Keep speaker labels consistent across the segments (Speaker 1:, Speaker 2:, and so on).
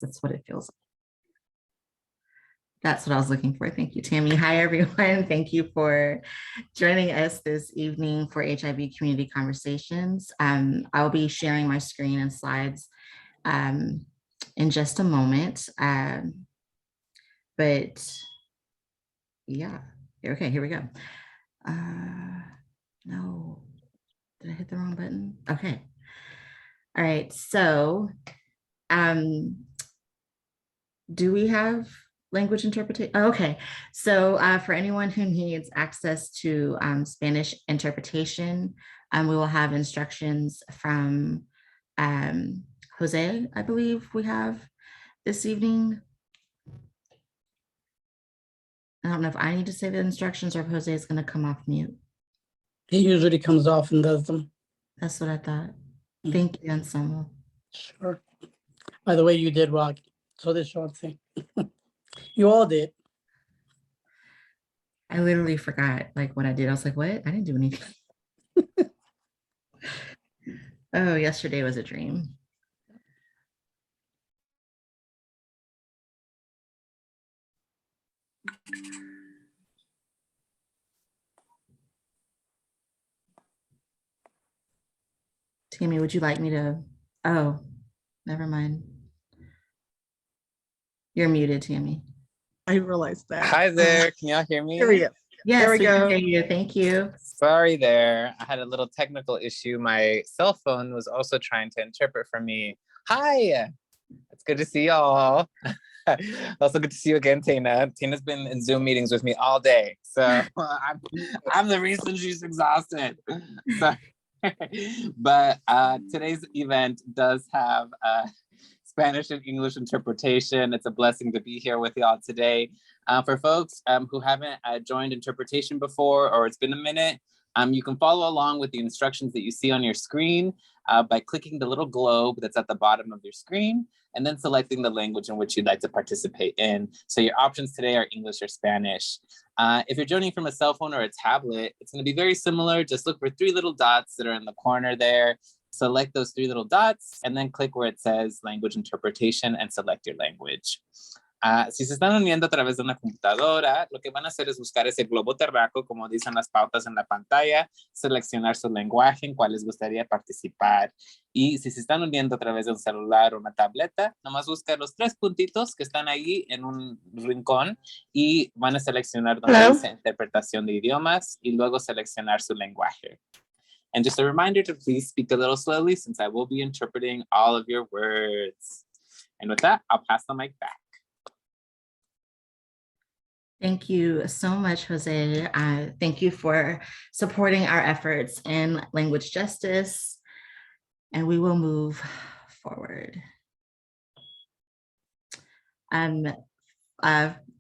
Speaker 1: That's what it feels like. That's what I was looking for. Thank you, Tammy. Hi, everyone. Thank you for joining us this evening for HIV Community Conversations. I'll be sharing my screen and slides in just a moment. But yeah, okay, here we go. No, did I hit the wrong button? Okay. All right, so do we have language interpretation? Oh, okay, so for anyone who needs access to Spanish interpretation, we will have instructions from Jose, I believe we have this evening. I don't know if I need to say the instructions or if Jose is going to come off mute.
Speaker 2: He usually comes off and does them.
Speaker 1: That's what I thought. Thank you, Anselmo.
Speaker 2: Sure. By the way, you did rock. So this short thing. You all did.
Speaker 1: I literally forgot like what I did. I was like, what? I didn't do anything. Oh, yesterday was a dream. Tammy, would you like me to? Oh, never mind. You're muted, Tammy.
Speaker 3: I realized that.
Speaker 4: Hi there. Can y'all hear me?
Speaker 3: There we go.
Speaker 1: Yes,
Speaker 3: There we
Speaker 1: we
Speaker 3: go.
Speaker 1: can hear you. Thank you.
Speaker 4: Sorry there. I had a little technical issue. My cell phone was also trying to interpret for me. Hi. It's good to see y'all. Also good to see you again, Tina. Tina's been in Zoom meetings with me all day. So I'm the reason she's exhausted. So, but today's event does have Spanish and English interpretation. It's a blessing to be here with y'all today. For folks who haven't joined interpretation before, or it's been a minute, you can follow along with the instructions that you see on your screen by clicking the little globe that's at the bottom of your screen and then selecting the language in which you'd like to participate in. So your options today are English or Spanish. If you're joining from a cell phone or a tablet, it's going to be very similar. Just look for 3 little dots that are in the corner there. Select those 3 little dots and then click where it says language interpretation and select your language. Si se están uniendo a través de una computadora, lo que van a hacer es buscar ese globo terráqueo, como dicen las pautas en la pantalla, seleccionar su lenguaje en cual les gustaría participar. Y si se están uniendo a través de un celular o una tableta, nomás busca los 3 puntitos que están ahí en un rincón y van a seleccionar donde dice interpretación de idiomas y luego seleccionar su lenguaje. And just a reminder to please speak a little slowly since I will be interpreting all of your words. And with that, I'll pass the mic back.
Speaker 1: Thank you so much, Jose. Thank you for supporting our efforts in language justice, and we will move forward.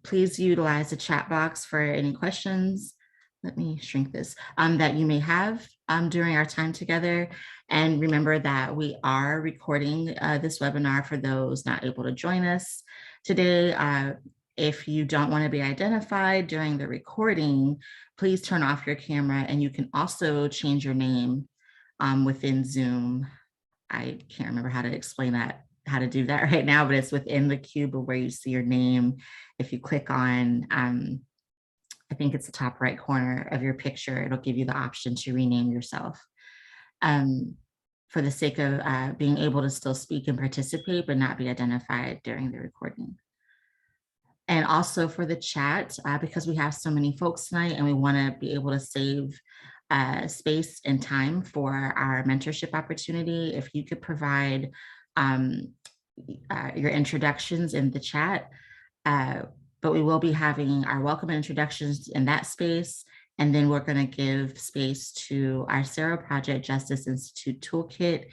Speaker 1: Please utilize the chat box for any questions. Let me shrink this, that you may have during our time together. And remember that we are recording this webinar for those not able to join us today. If you don't want to be identified during the recording, please turn off your camera, and you can also change your name within Zoom. I can't remember how to explain that, how to do that right now, but it's within the cube where you see your name. If you click on, I think it's the top right corner of your picture, it'll give you the option to rename yourself. For the sake of being able to still speak and participate, but not be identified during the recording. And also for the chat, because we have so many folks tonight and we want to be able to save space and time for our mentorship opportunity, if you could provide your introductions in the chat, but we will be having our welcome introductions in that space. And then we're going to give space to our Sarah Project Justice Institute Toolkit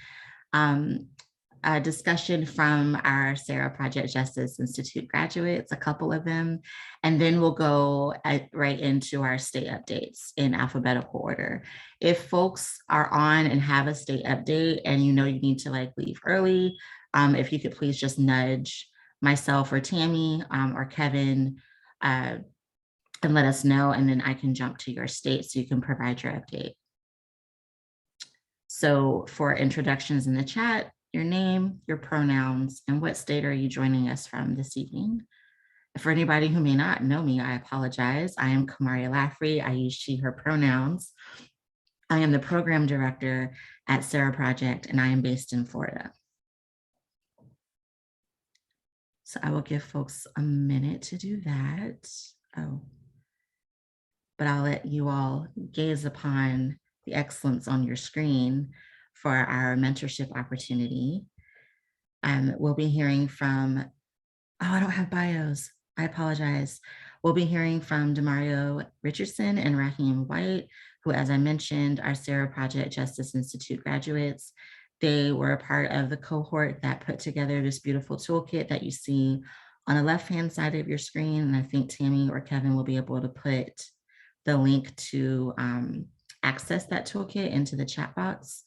Speaker 1: a discussion from our Sarah Project Justice Institute graduates, a couple of them, and then we'll go right into our state updates in alphabetical order. If folks are on and have a state update and you know you need to like leave early, if you could please just nudge myself or Tammy or Kevin and let us know, and then I can jump to your state so you can provide your update. So for introductions in the chat, your name, your pronouns, and what state are you joining us from this evening? For anybody who may not know me, I apologize. I am Kamaria Laffrey. I use she, her pronouns. I am the program director at Sarah Project, and I am based in Florida. So I will give folks a minute to do that. Oh, but I'll let you all gaze upon the excellence on your screen for our mentorship opportunity. We'll be hearing from, oh, I don't have bios. I apologize. We'll be hearing from Demario Richardson and Raheem White, who, as I mentioned, are Sarah Project Justice Institute graduates. They were a part of the cohort that put together this beautiful toolkit that you see on the left-hand side of your screen. And I think Tammy or Kevin will be able to put the link to access that toolkit into the chat box.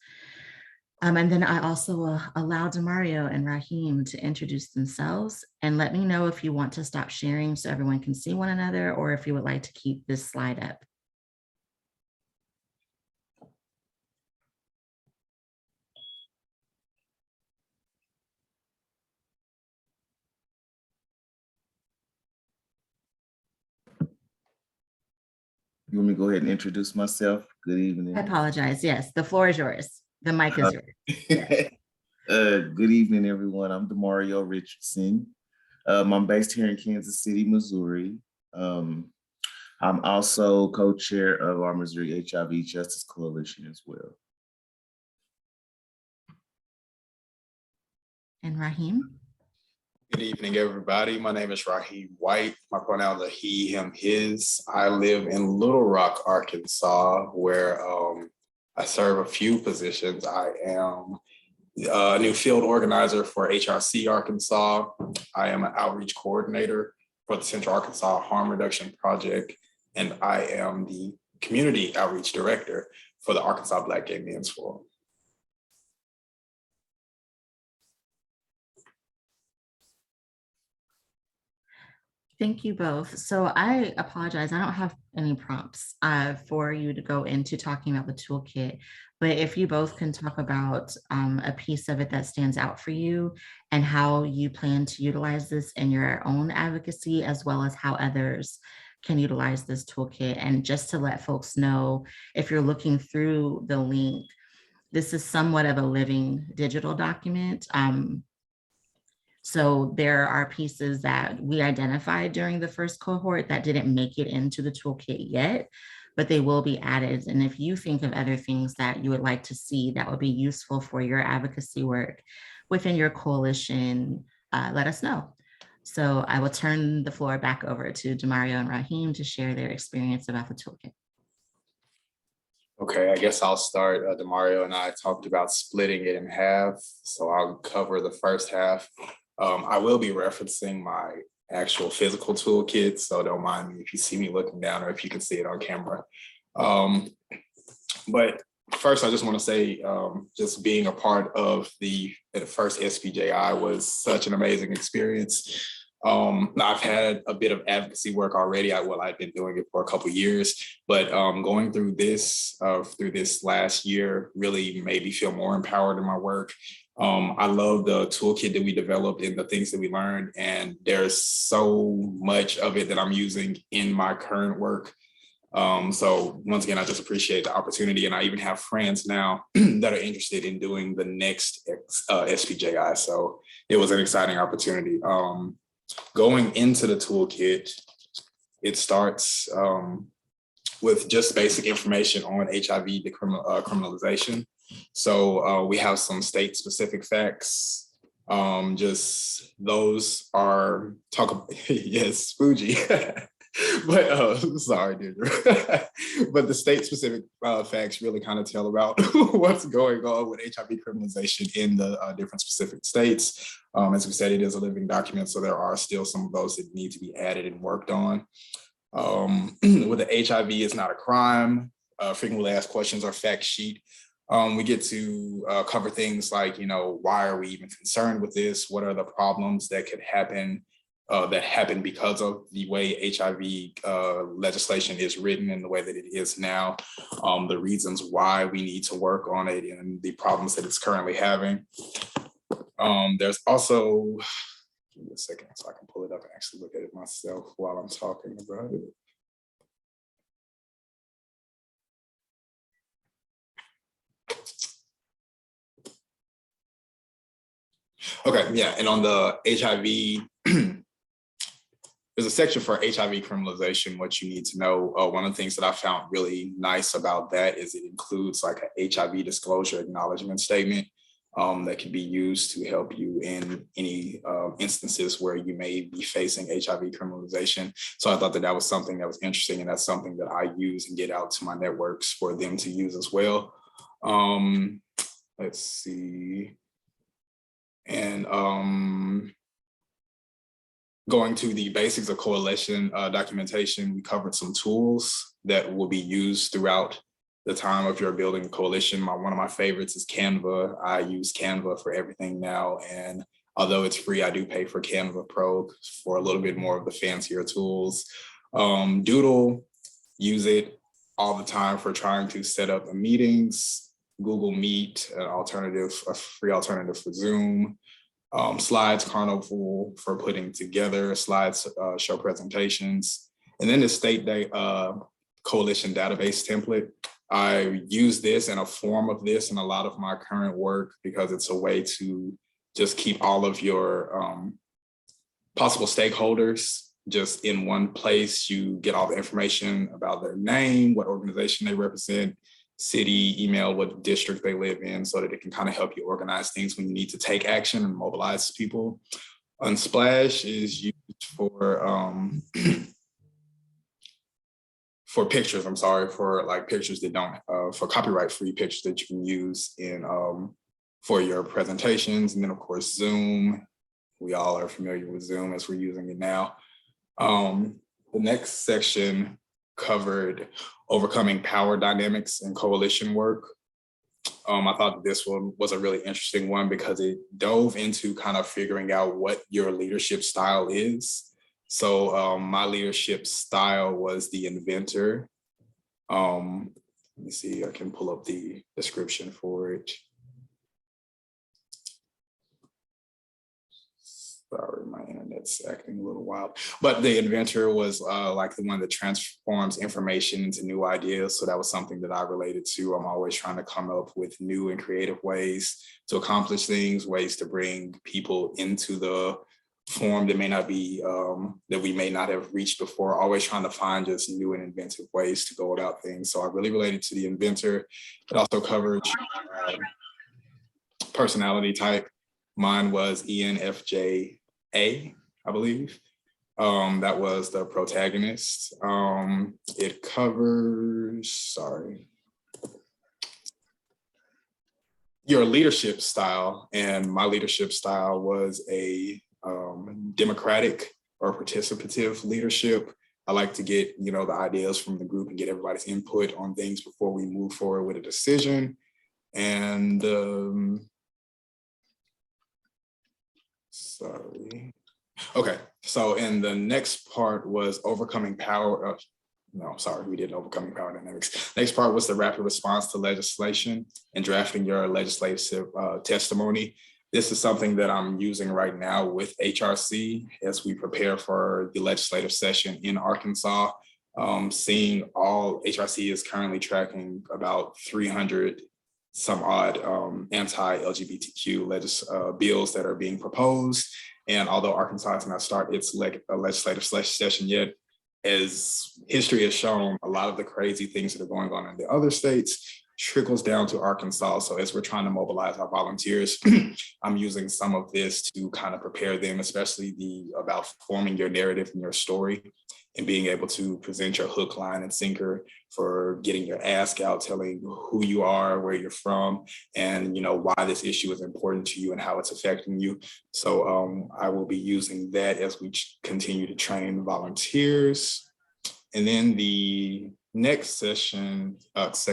Speaker 1: And then I also allow Demario and Raheem to introduce themselves, and let me know if you want to stop sharing so everyone can see one another, or if you would like to keep this slide up.
Speaker 5: You want me to go ahead and introduce myself? Good evening.
Speaker 1: I apologize. Yes, the floor is yours. The mic is yours.
Speaker 5: Good evening, everyone. I'm Demario Richardson. I'm based here in Kansas City, Missouri. I'm also co-chair of our Missouri HIV Justice Coalition as well.
Speaker 1: And Raheem?
Speaker 6: Good evening, everybody. My name is Raheem White. My pronouns are he, him, his. I live in Little Rock, Arkansas, where I serve a few positions. I am a new field organizer for HRC Arkansas. I am an outreach coordinator for the Central Arkansas Harm Reduction Project, and I am the community outreach director for the Arkansas Black Gay Men's Forum.
Speaker 1: Thank you both. So I apologize. I don't have any prompts for you to go into talking about the toolkit, but if you both can talk about a piece of it that stands out for you and how you plan to utilize this in your own advocacy, as well as how others can utilize this toolkit. And just to let folks know, if you're looking through the link, this is somewhat of a living digital document. So there are pieces that we identified during the first cohort that didn't make it into the toolkit yet, but they will be added. And if you think of other things that you would like to see that would be useful for your advocacy work within your coalition, let us know. So I will turn the floor back over to Demario and Raheem to share their experience about the toolkit.
Speaker 6: Okay, I guess I'll start. Demario and I talked about splitting it in half, so I'll cover the first half. I will be referencing my actual physical toolkit, so don't mind me if you see me looking down or if you can see it on camera. But first, I just want to say, just being a part of the first SPJI was such an amazing experience. I've had a bit of advocacy work already. I've been doing it for a couple of years, but going through this last year really made me feel more empowered in my work. I love the toolkit that we developed and the things that we learned, and there's so much of it that I'm using in my current work. So once again, I just appreciate the opportunity, and I even have friends now that are interested in doing the next SPJI. So it was an exciting opportunity. Going into the toolkit, it starts with just basic information on HIV decriminalization. So we have some state-specific facts. Just those are yes, Fuji. But sorry, Deirdre. But the state-specific facts really kind of tell about what's going on with HIV criminalization in the different specific states. As we said, it is a living document, so there are still some of those that need to be added and worked on. With the HIV is not a crime, frequently asked questions or fact sheet. We get to cover things like, why are we even concerned with this? What are the problems that could happen because of the way HIV legislation is written and the way that it is now, the reasons why we need to work on it and the problems that it's currently having. There's also, give me a second so I can pull it up and actually look at it myself while I'm talking about it. Okay, yeah, and on the HIV, there's a section for HIV criminalization, what you need to know. One of the things that I found really nice about that is it includes like an HIV disclosure acknowledgement statement that can be used to help you in any instances where you may be facing HIV criminalization. So I thought that that was something that was interesting, and that's something that I use and get out to my networks for them to use as well. Let's see. And going to the basics of coalition documentation, we covered some tools that will be used throughout the time of your building a coalition. One of my favorites is Canva. I use Canva for everything now. And although it's free, I do pay for Canva Pro for a little bit more of the fancier tools. Doodle, use it all the time for trying to set up meetings. Google Meet, a free alternative for Zoom. Slides Carnival for putting together slides, show presentations. And then the State Day Coalition database template. I use this in a form of this in a lot of my current work because it's a way to just keep all of your possible stakeholders just in one place. You get all the information about their name, what organization they represent, city, email, what district they live in, so that it can kind of help you organize things when you need to take action and mobilize people. Unsplash is used for pictures, for like pictures that don't, for copyright-free pictures that you can use in for your presentations. And then of course, Zoom. We all are familiar with Zoom as we're using it now. The next section covered overcoming power dynamics and coalition work. I thought this one was a really interesting one because it dove into kind of figuring out what your leadership style is. So my leadership style was the inventor. Let me see, I can pull up the description for it. Sorry, my internet's acting a little wild. But the inventor was like the one that transforms information into new ideas. So that was something that I related to. I'm always trying to come up with new and creative ways to accomplish things, ways to bring people into the form that may not be, that we may not have reached before, always trying to find just new and inventive ways to go about things. So I really related to the inventor. It also covered personality type. Mine was ENFJ A, I believe. That was the protagonist. It covers, your leadership style. And my leadership style was a democratic or participative leadership. I like to get, the ideas from the group and get everybody's input on things before we move forward with a decision. And okay, so and the next part was overcoming power. We did overcoming power dynamics. Next part was the rapid response to legislation and drafting your legislative testimony. This is something that I'm using right now with HRC as we prepare for the legislative session in Arkansas. Seeing all, HRC is currently tracking about 300 some odd anti-LGBTQ bills that are being proposed. And although Arkansas has not started its legislative session yet, as history has shown, a lot of the crazy things that are going on in the other states trickles down to Arkansas. So as we're trying to mobilize our volunteers, I'm using some of this to kind of prepare them, especially about forming your narrative and your story and being able to present your hook, line, and sinker for getting your ask out, telling who you are, where you're from, and why this issue is important to you and how it's affecting you. So I will be using that as we continue to train volunteers. And then the next section, was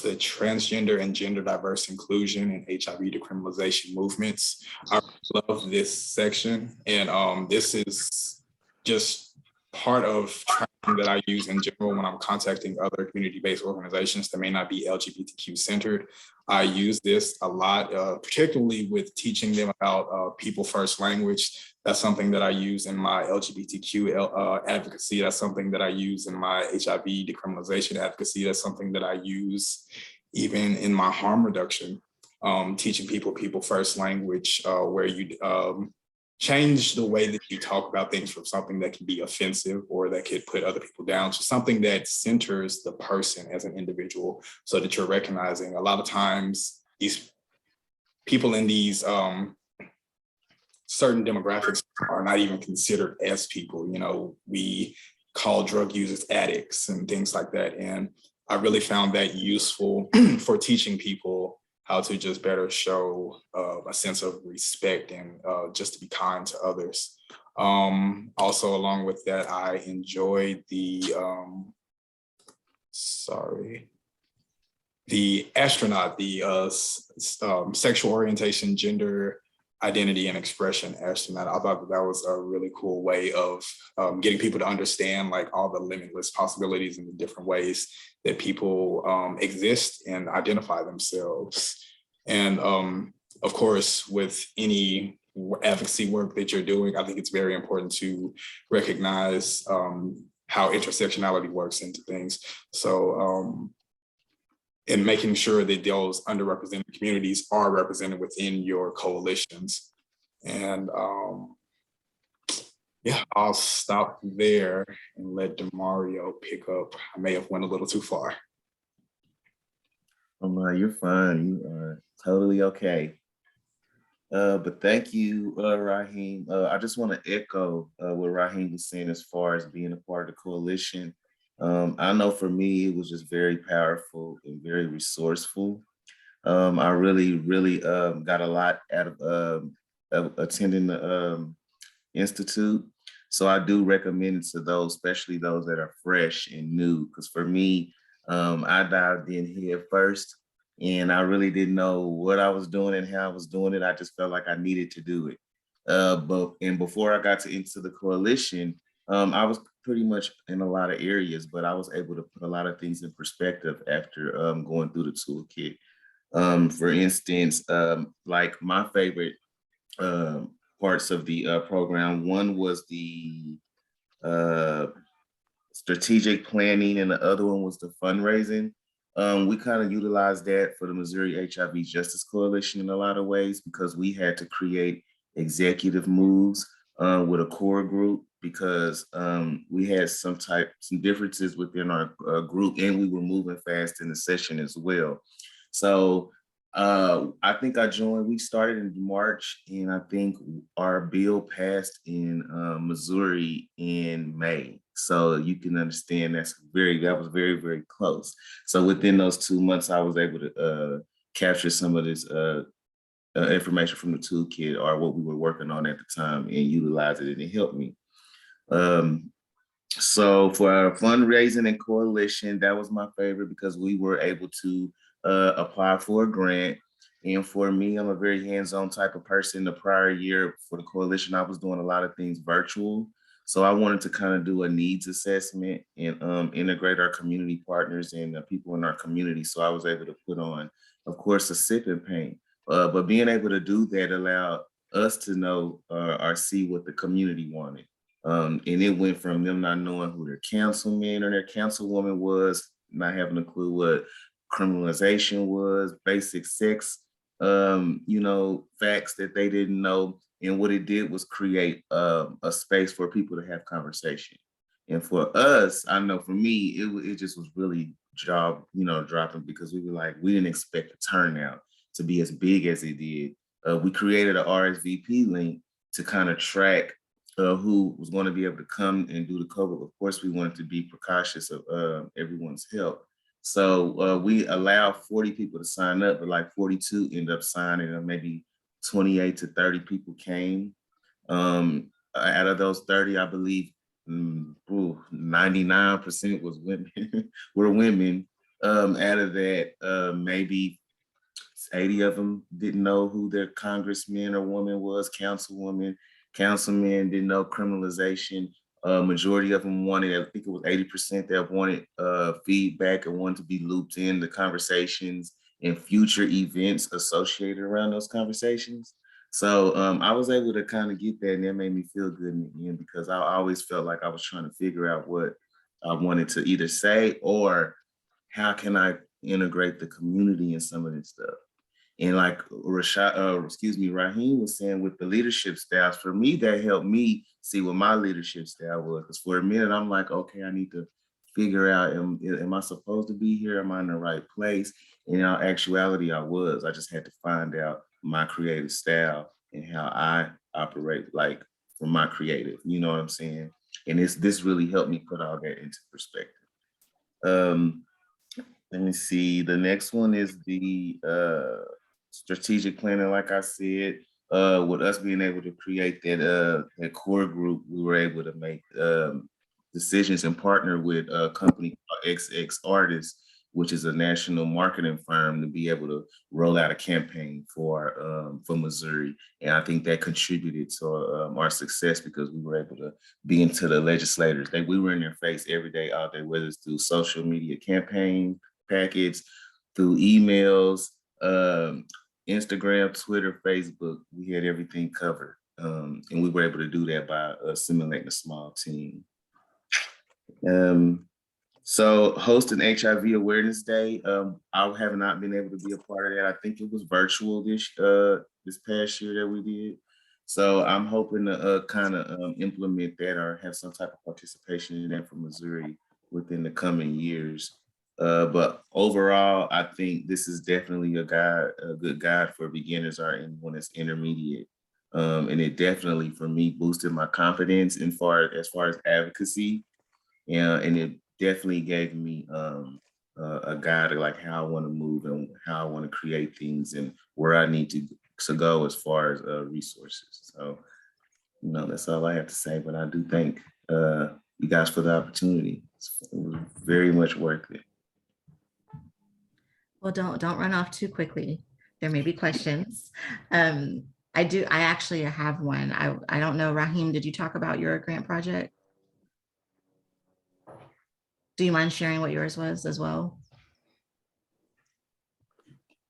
Speaker 6: the transgender and gender diverse inclusion and HIV decriminalization movements. I love this section, and this is just part of training that I use in general when I'm contacting other community-based organizations that may not be LGBTQ centered. I use this a lot, particularly with teaching them about people first language. That's something that I use in my LGBTQ advocacy. That's something that I use in my HIV decriminalization advocacy. That's something that I use even in my harm reduction, teaching people first language, where you change the way that you talk about things from something that can be offensive or that could put other people down to something that centers the person as an individual, so that you're recognizing a lot of times these people in these certain demographics are not even considered as people. You know, we call drug users addicts and things like that. And I really found that useful for teaching people how to just better show a sense of respect and just to be kind to others. Also, along with that, I enjoyed the astronaut, the sexual orientation, gender identity and expression astronaut. I thought that was a really cool way of getting people to understand like all the limitless possibilities and the different ways that people exist and identify themselves. And of course, with any advocacy work that you're doing, I think it's very important to recognize how intersectionality works into things. So, and making sure that those underrepresented communities are represented within your coalitions. And yeah, I'll stop there and let DeMario pick up. I may have went a little too far.
Speaker 5: Oh my, you're fine. You are totally okay. But thank you, Raheem. I just want to echo what Raheem was saying as far as being a part of the coalition. I know for me, it was just very powerful and very resourceful. I really got a lot out of attending the Institute. So I do recommend it to those, especially those that are fresh and new, because for me, I dived in head first and I really didn't know what I was doing and how I was doing it. I just felt like I needed to do it. But before I got into the coalition, I was pretty much in a lot of areas, but I was able to put a lot of things in perspective after going through the toolkit. For instance, like my favorite parts of the program, one was the strategic planning and the other one was the fundraising. We kind of utilized that for the Missouri HIV Justice Coalition in a lot of ways because we had to create executive moves with a core group because we had some differences within our group and we were moving fast in the session as well. So I think we started in March and I think our bill passed in Missouri in May. So you can understand that was very, very close. So within those 2 months, I was able to capture some of this information from the toolkit or what we were working on at the time and utilize it and it helped me. So for our fundraising and coalition, that was my favorite because we were able to apply for a grant. And for me, I'm a very hands-on type of person. The prior year for the coalition, I was doing a lot of things virtual. So I wanted to kind of do a needs assessment and integrate our community partners and the people in our community. So I was able to put on, of course, a sip and paint. But being able to do that allowed us to know or see what the community wanted. And it went from them not knowing who their councilman or their councilwoman was, not having a clue what criminalization was, basic sex, facts that they didn't know. And what it did was create a space for people to have conversation. And for us, I know for me, it just was really dropping because we didn't expect the turnout to be as big as it did. We created an RSVP link to kind of track who was going to be able to come and do the COVID. Of course, we wanted to be precautious of everyone's health. So we allowed 40 people to sign up, but like 42 ended up signing, and maybe 28 to 30 people came. Out of those 30, I believe 99% was women, were women. Out of that, maybe 80 of them didn't know who their congressman or woman was, councilwoman. Councilmen didn't know criminalization. Majority of them wanted, I think it was 80% that wanted feedback and wanted to be looped in the conversations and future events associated around those conversations. So I was able to kind of get that, and that made me feel good in the end, because I always felt like I was trying to figure out what I wanted to either say, or how can I integrate the community in some of this stuff. And like Raheem was saying, with the leadership styles, for me, that helped me see what my leadership style was. Because for a minute, I'm like, okay, I need to figure out, am I supposed to be here? Am I in the right place? And in actuality, I was. I just had to find out my creative style and how I operate, like, from my creative, you know what I'm saying? And this really helped me put all that into perspective. Let me see. The next one is the strategic planning. Like I said, with us being able to create that core group, we were able to make decisions and partner with a company called XX Artists, which is a national marketing firm, to be able to roll out a campaign for Missouri. And I think that contributed to our success, because we were able to be into the legislators. We were in their face every day, all day, whether it's through social media campaign packets, through emails, Instagram, Twitter, Facebook. We had everything covered. And we were able to do that by assimilating a small team. So hosting HIV Awareness Day, I have not been able to be a part of that. I think it was virtual this past year that we did. So I'm hoping to kind of implement that, or have some type of participation in that for Missouri within the coming years. But overall, I think this is definitely a good guide for beginners or anyone that's intermediate. And it definitely, for me, boosted my confidence as far as advocacy. And it definitely gave me a guide of like how I want to move and how I want to create things and where I need to go as far as resources. So, that's all I have to say. But I do thank you guys for the opportunity. It was very much worth it.
Speaker 1: Well, don't run off too quickly. There may be questions. I actually have one. I don't know, Raheem, did you talk about your grant project? Do you mind sharing what yours was as well?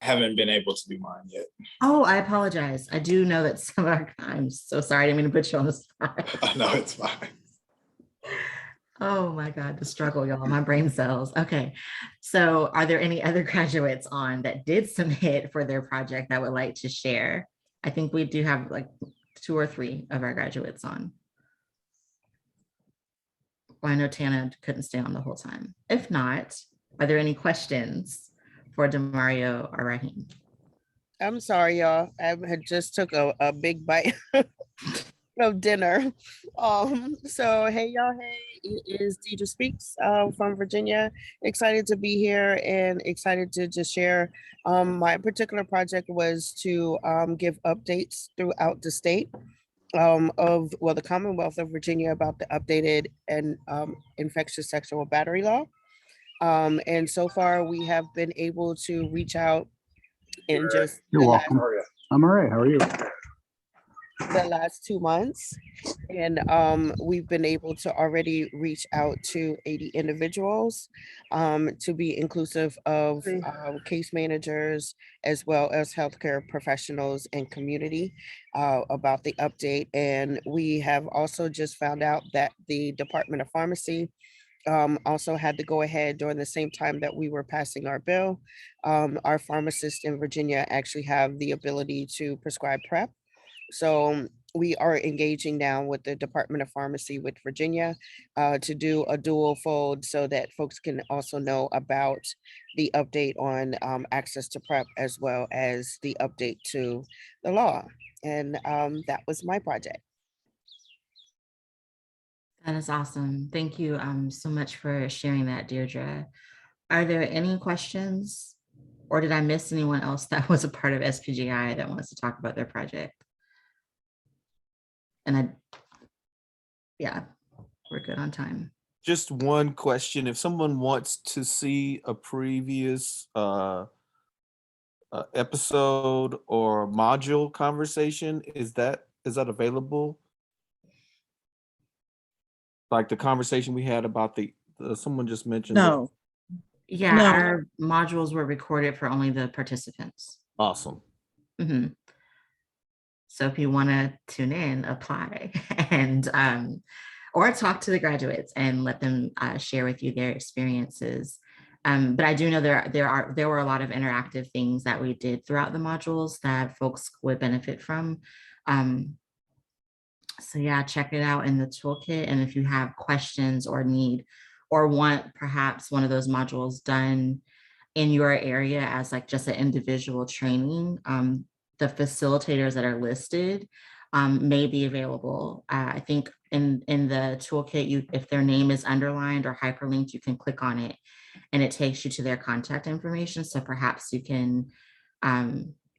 Speaker 6: Haven't been able to do mine yet.
Speaker 1: Oh, I apologize. I do know that some of our, I'm so sorry. I didn't mean to put you on the spot.
Speaker 6: No, it's fine.
Speaker 1: Oh my God, the struggle, y'all, my brain cells. Okay. So are there any other graduates on that did submit for their project that would like to share? I think we do have like 2 or 3 of our graduates on. Well, I know Tana couldn't stay on the whole time. If not, are there any questions for Demario or Raheem?
Speaker 7: I'm sorry, y'all. I had just took a big bite of dinner. So hey y'all, hey, it is Deidre Speaks from Virginia. Excited to be here and excited to just share. My particular project was to give updates throughout the state of the Commonwealth of Virginia about the updated and infectious sexual battery law. And so far we have been able to reach out in just
Speaker 8: You're welcome. I'm all right. How are you?
Speaker 7: the last 2 months, and we've been able to already reach out to 80 individuals to be inclusive of case managers as well as healthcare professionals and community about the update. And we have also just found out that the Department of Pharmacy also had to go ahead during the same time that we were passing our bill. Our pharmacists in Virginia actually have the ability to prescribe PrEP. So we are engaging now with the Department of Pharmacy with Virginia to do a dual fold so that folks can also know about the update on access to PrEP as well as the update to the law. And that was my project.
Speaker 1: That is awesome. Thank you so much for sharing that, Deirdre. Are there any questions, or did I miss anyone else that was a part of SPGI that wants to talk about their project? And yeah, we're good on time.
Speaker 9: Just one question. If someone wants to see a previous episode or module conversation, is that available? Like the conversation we had about someone just mentioned.
Speaker 3: No,
Speaker 1: Yeah,
Speaker 3: No.
Speaker 1: our modules were recorded for only the participants.
Speaker 9: Awesome.
Speaker 1: Mhm. So if you want to tune in, apply and or talk to the graduates and let them share with you their experiences. But I do know there were a lot of interactive things that we did throughout the modules that folks would benefit from. So yeah, check it out in the toolkit. And if you have questions or need or want perhaps one of those modules done in your area as like just an individual training, the facilitators that are listed may be available. I think in the toolkit, if their name is underlined or hyperlinked, you can click on it and it takes you to their contact information. So perhaps you can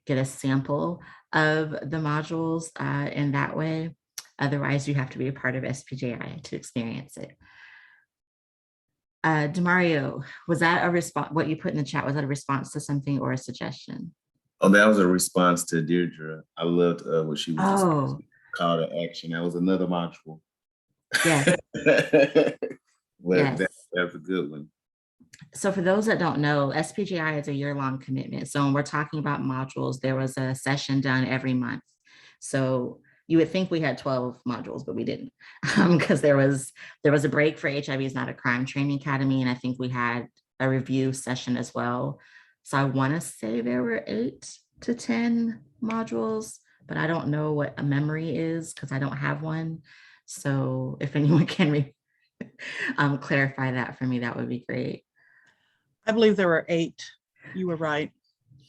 Speaker 1: get a sample of the modules in that way. Otherwise, you have to be a part of SPJI to experience it. Demario, was that a response? What you put in the chat, was that a response to something or a suggestion?
Speaker 5: Oh, that was a response to Deirdre. I loved what she was
Speaker 1: Oh,
Speaker 5: discussing. Call to action. That was another module.
Speaker 1: yes,
Speaker 5: Well,
Speaker 1: yes.
Speaker 5: that's a good one.
Speaker 1: So for those that don't know, SPGI is a year-long commitment. So when we're talking about modules, there was a session done every month. So you would think we had 12 modules, but we didn't, because there was a break for HIV is Not a Crime Training Academy, and I think we had a review session as well. So I want to say there were 8 to 10 modules, but I don't know what a memory is because I don't have one. So if anyone can clarify that for me, that would be great.
Speaker 3: I believe there were 8. You were right.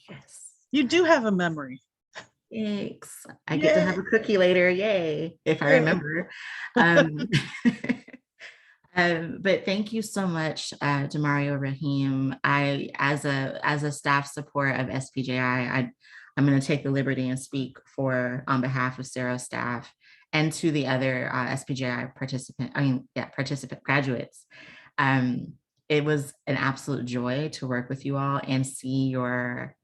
Speaker 1: Yes.
Speaker 3: You do have a memory.
Speaker 1: Thanks. I get to have a cookie later. Yay. If I remember. But thank you so much, Demario Rahim. As a staff support of SPJI, I'm going to take the liberty and speak on behalf of Sarah staff and to the other SPJI participant graduates. It was an absolute joy to work with you all and see your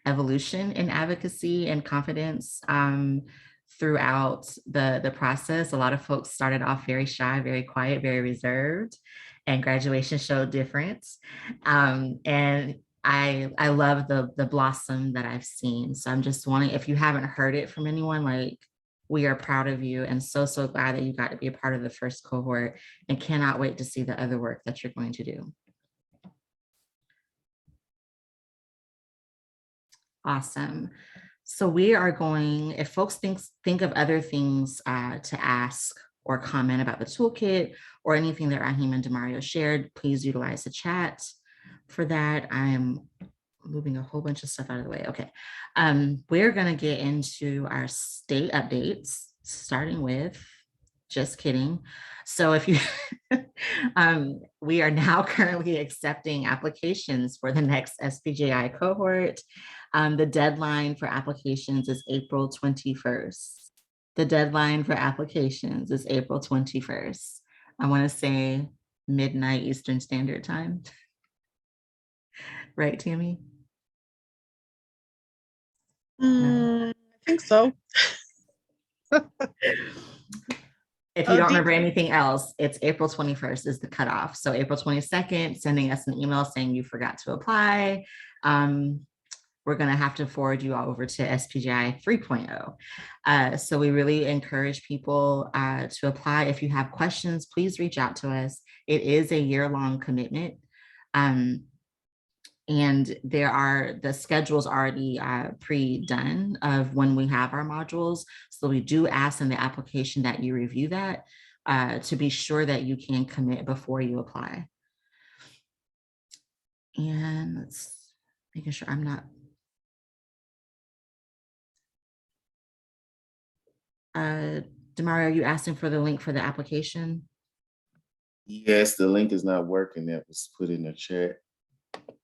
Speaker 1: evolution in advocacy and confidence throughout the process. A lot of folks started off very shy, very quiet, very reserved, and graduation showed difference. And I love the blossom that I've seen. So I'm just wanting, if you haven't heard it from anyone, like, we are proud of you and so glad that you got to be a part of the first cohort and cannot wait to see the other work that you're going to do. Awesome. So we are going, if folks think of other things to ask or comment about the toolkit or anything that Rahim and Demario shared, please utilize the chat for that. I'm moving a whole bunch of stuff out of the way. Okay. We're going to get into our state updates, starting with, just kidding. So if you, we are now currently accepting applications for the next SPJI cohort. The deadline for applications is April 21st. The deadline for applications is April 21st. I want to say midnight Eastern Standard Time. Right, Tammy?
Speaker 3: I think so.
Speaker 1: If you don't remember anything else, it's April 21st is the cutoff. So April 22nd, sending us an email saying you forgot to apply. We're going to have to forward you all over to SPGI 3.0. So we really encourage people to apply. If you have questions, please reach out to us. It is a year-long commitment. And the schedule's already pre-done of when we have our modules. So we do ask in the application that you review that to be sure that you can commit before you apply. And let's making sure I'm not. Demario, are you asking for the link for the application?
Speaker 5: Yes, the link is not working. That was put in the chat.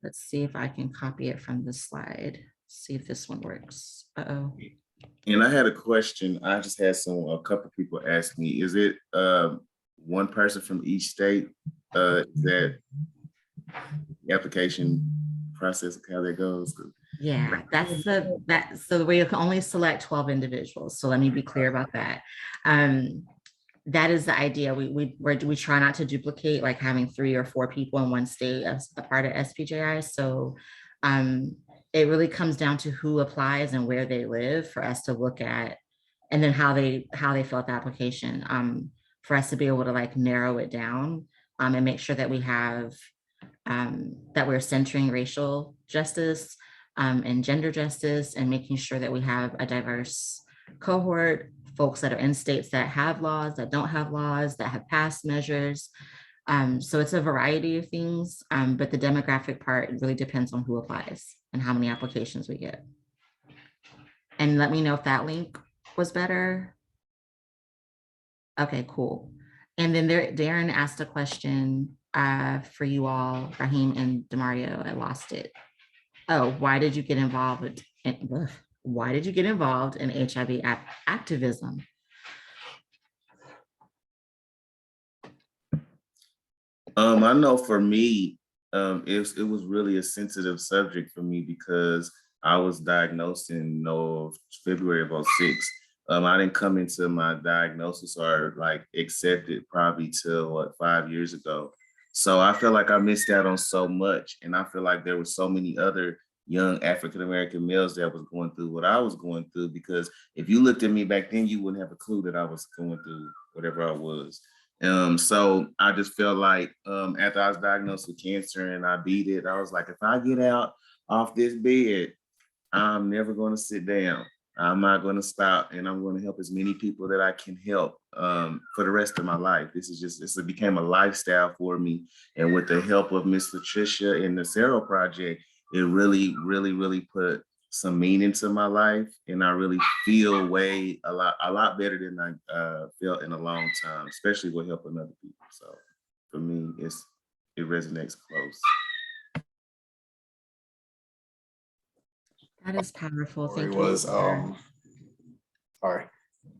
Speaker 1: Let's see if I can copy it from the slide. See if this one works. Uh-oh.
Speaker 5: And I had a question. I just had a couple people ask me, is it one person from each state? Is that the application process, how that goes?
Speaker 1: Yeah, so we can only select 12 individuals. So let me be clear about that. that is the idea. We try not to duplicate like having 3 or 4 people in one state as a part of SPJI. So it really comes down to who applies and where they live for us to look at, and then how they fill out the application, for us to be able to like narrow it down, and make sure that we have that we're centering racial justice and gender justice, and making sure that we have a diverse cohort, folks that are in states that have laws, that don't have laws, that have passed measures. So it's a variety of things, but the demographic part really depends on who applies and how many applications we get. And let me know if that link was better. Okay, cool. And then Darren asked a question for you all, Raheem and Demario. I lost it. Oh, why did you get involved in HIV activism?
Speaker 5: I know for me, it was really a sensitive subject for me because I was diagnosed in February of 2006. I didn't come into my diagnosis or like accept it probably till 5 years ago. So I feel like I missed out on so much. And I feel like there were so many other young African-American males that was going through what I was going through, because if you looked at me back then, you wouldn't have a clue that I was going through whatever I was. So I just felt like after I was diagnosed with cancer and I beat it, I was like, if I get out off this bed, I'm never going to sit down. I'm not going to stop, and I'm going to help as many people that I can help for the rest of my life. This became a lifestyle for me. And with the help of Miss Latricia and the Cero Project, it really, really, really put some meaning to my life. And I really feel a lot better than I felt in a long time, especially with helping other people. So for me, it resonates close.
Speaker 1: That is powerful. Thank
Speaker 6: Story
Speaker 1: you.
Speaker 6: was sorry.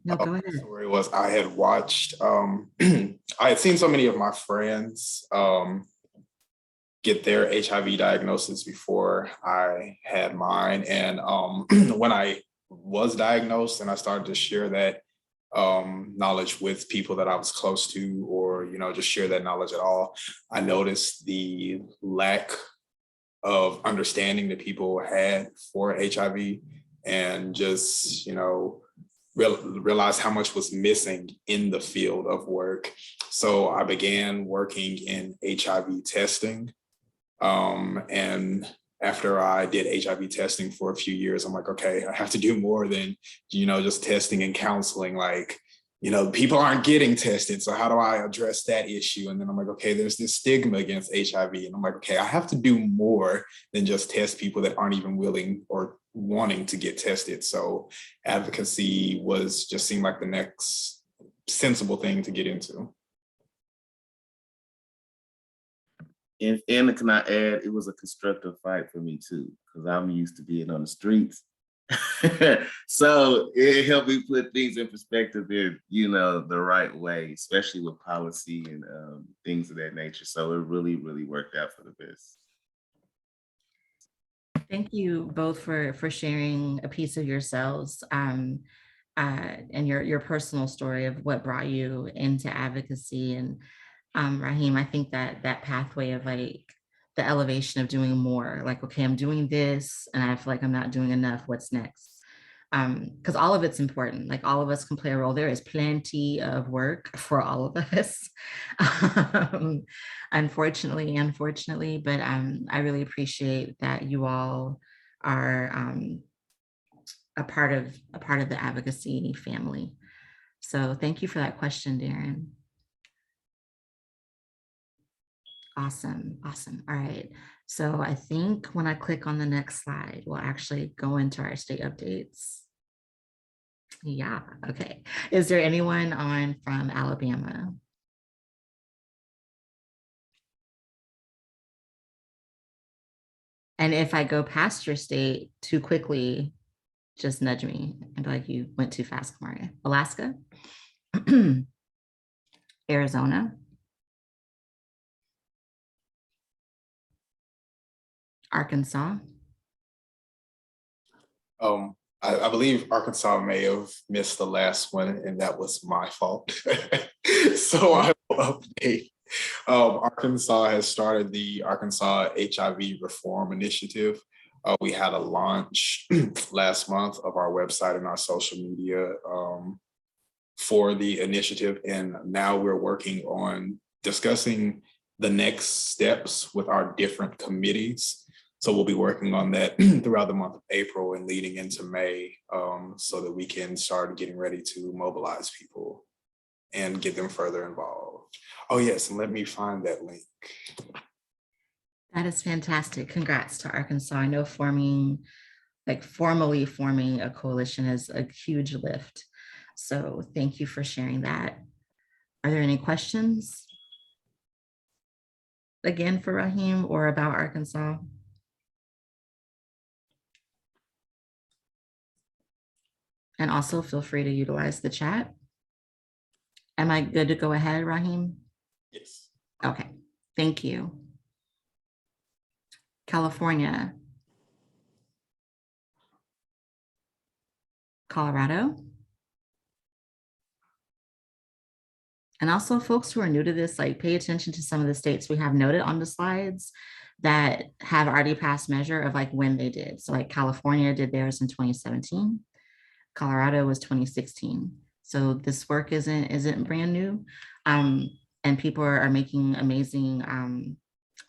Speaker 1: No, go ahead.
Speaker 6: The story was I had watched I had seen so many of my friends get their HIV diagnosis before I had mine. And when I was diagnosed and I started to share that knowledge with people that I was close to, or, just share that knowledge at all, I noticed the lack of understanding that people had for HIV, and just, realized how much was missing in the field of work. So I began working in HIV testing. And after I did HIV testing for a few years, I'm like, okay, I have to do more than, just testing and counseling. Like, people aren't getting tested. So how do I address that issue? And then I'm like, okay, there's this stigma against HIV. And I'm like, okay, I have to do more than just test people that aren't even willing or wanting to get tested. So advocacy just seemed like the next sensible thing to get into.
Speaker 5: And can I add, it was a constructive fight for me too, because I'm used to being on the streets. So it helped me put things in perspective in, the right way, especially with policy and things of that nature. So it really, really worked out for the best.
Speaker 1: Thank you both for sharing a piece of yourselves and your personal story of what brought you into advocacy. And Raheem, I think that pathway of like the elevation of doing more, like, okay, I'm doing this and I feel like I'm not doing enough. What's next? Because all of it's important. Like all of us can play a role. There is plenty of work for all of us, unfortunately, but I really appreciate that you all are a part of the advocacy family. So thank you for that question, Darren. Awesome. All right. So I think when I click on the next slide, we'll actually go into our state updates. Yeah, okay. Is there anyone on from Alabama? And if I go past your state too quickly, just nudge me and be like, you went too fast, Maria. Alaska, Arizona, Arkansas,
Speaker 6: I believe Arkansas may have missed the last one, and that was my fault. So I will update. Arkansas has started the Arkansas HIV Reform Initiative. We had a launch last month of our website and our social media for the initiative. And now we're working on discussing the next steps with our different committees. So we'll be working on that throughout the month of April and leading into May, so that we can start getting ready to mobilize people and get them further involved. Oh yes, and let me find that link.
Speaker 1: That is fantastic. Congrats to Arkansas. I know formally forming a coalition is a huge lift. So thank you for sharing that. Are there any questions? Again for Raheem or about Arkansas? And also feel free to utilize the chat. Am I good to go ahead, Raheem?
Speaker 6: Yes.
Speaker 1: Okay, thank you. California. Colorado. And also folks who are new to this, like pay attention to some of the states we have noted on the slides that have already passed measure of like when they did. So like California did theirs in 2017. Colorado was 2016. So this work isn't brand new. And people are making amazing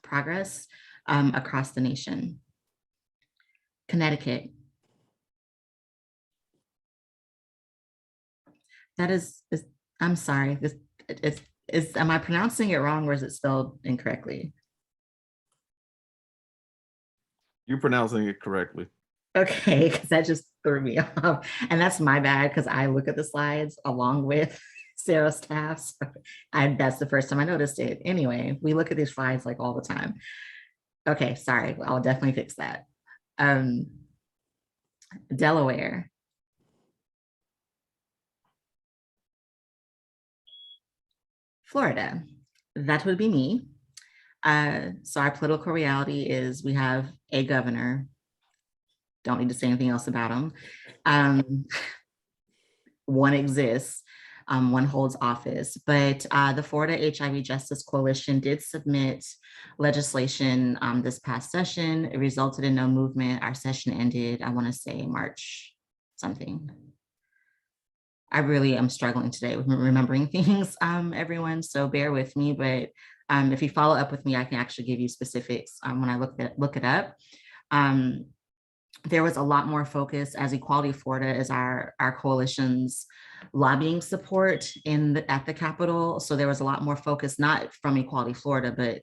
Speaker 1: progress across the nation. Connecticut. That is I'm sorry, am I pronouncing it wrong or is it spelled incorrectly?
Speaker 9: You're pronouncing it correctly.
Speaker 1: Okay, because that just threw me off. And that's my bad because I look at the slides along with Sarah's staff. So that's the first time I noticed it. Anyway, we look at these slides like all the time. Okay, sorry, I'll definitely fix that. Delaware. Florida, that would be me. So our political reality is we have a governor. Don't need to say anything else about him. One exists, one holds office, but the Florida HIV Justice Coalition did submit legislation this past session. It resulted in no movement. Our session ended, I want to say March something. I really am struggling today with remembering things, everyone, so bear with me, but if you follow up with me, I can actually give you specifics when I look it up. There was a lot more focus as Equality Florida as our coalition's lobbying support at the Capitol. So there was a lot more focus, not from Equality Florida, but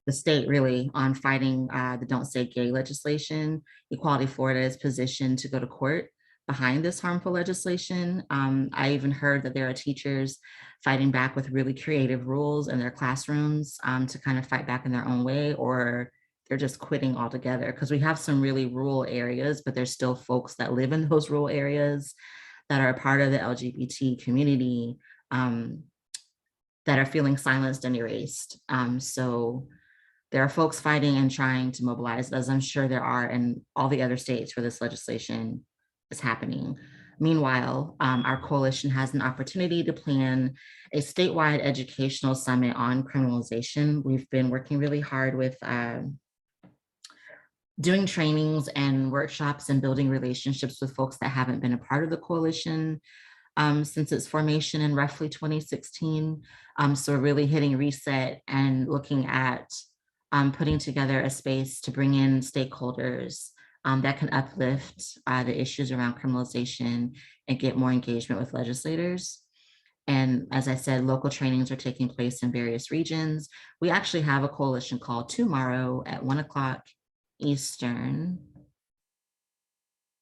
Speaker 1: the state really on fighting the Don't Say Gay legislation. Equality Florida is positioned to go to court behind this harmful legislation. I even heard that there are teachers fighting back with really creative rules in their classrooms to kind of fight back in their own way, or they're just quitting altogether because we have some really rural areas, but there's still folks that live in those rural areas that are a part of the LGBT community that are feeling silenced and erased. So there are folks fighting and trying to mobilize, as I'm sure there are in all the other states where this legislation is happening. Meanwhile, our coalition has an opportunity to plan a statewide educational summit on criminalization. We've been working really hard with doing trainings and workshops and building relationships with folks that haven't been a part of the coalition since its formation in roughly 2016. So we're really hitting reset and looking at putting together a space to bring in stakeholders that can uplift the issues around criminalization and get more engagement with legislators. And as I said, local trainings are taking place in various regions. We actually have a coalition call tomorrow at 1 o'clock Eastern.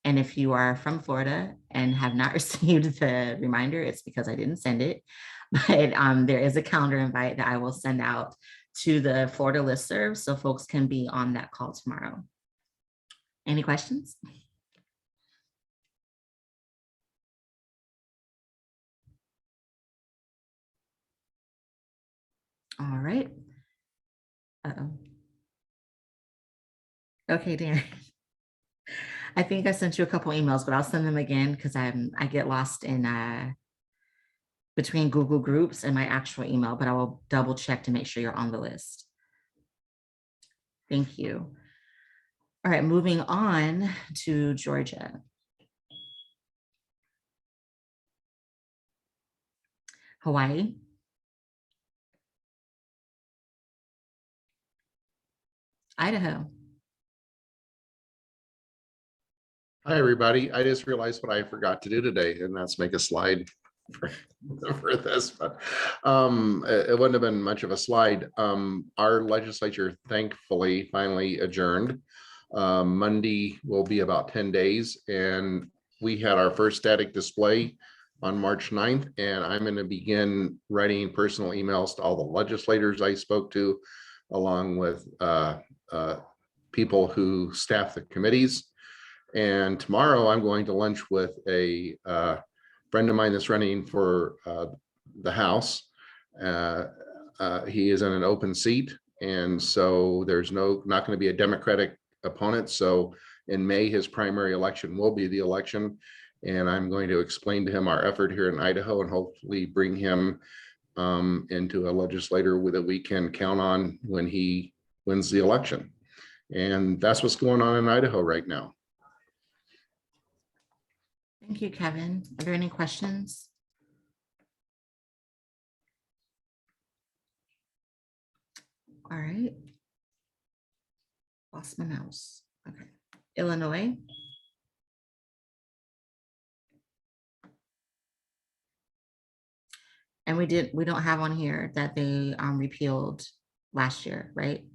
Speaker 1: And if you are from Florida and have not received the reminder, it's because I didn't send it. But there is a calendar invite that I will send out to the Florida listserv so folks can be on that call tomorrow. Any questions? All right. Uh-oh. Okay, Darren. I think I sent you a couple emails, but I'll send them again because I get lost in between Google Groups and my actual email, but I will double check to make sure you're on the list. Thank you. All right, moving on to Georgia. Hawaii. Idaho.
Speaker 10: Hi, everybody. I just realized what I forgot to do today, and that's make a slide for, for this, but it wouldn't have been much of a slide. Our legislature thankfully finally adjourned. Monday will be about 10 days, and we had our first static display on March 9th, and I'm going to begin writing personal emails to all the legislators I spoke to, along with people who staff the committees. And tomorrow I'm going to lunch with a friend of mine that's running for the House. He is in an open seat, and so there's not going to be a Democratic opponent. So in May, his primary election will be the election, and I'm going to explain to him our effort here in Idaho and hopefully bring him into a legislator that we can count on when he wins the election. And that's what's going on in Idaho right now.
Speaker 1: Thank you, Kevin. Are there any questions? All right. Lost my mouse. Okay. Illinois. And we don't have on here that they repealed last year, right?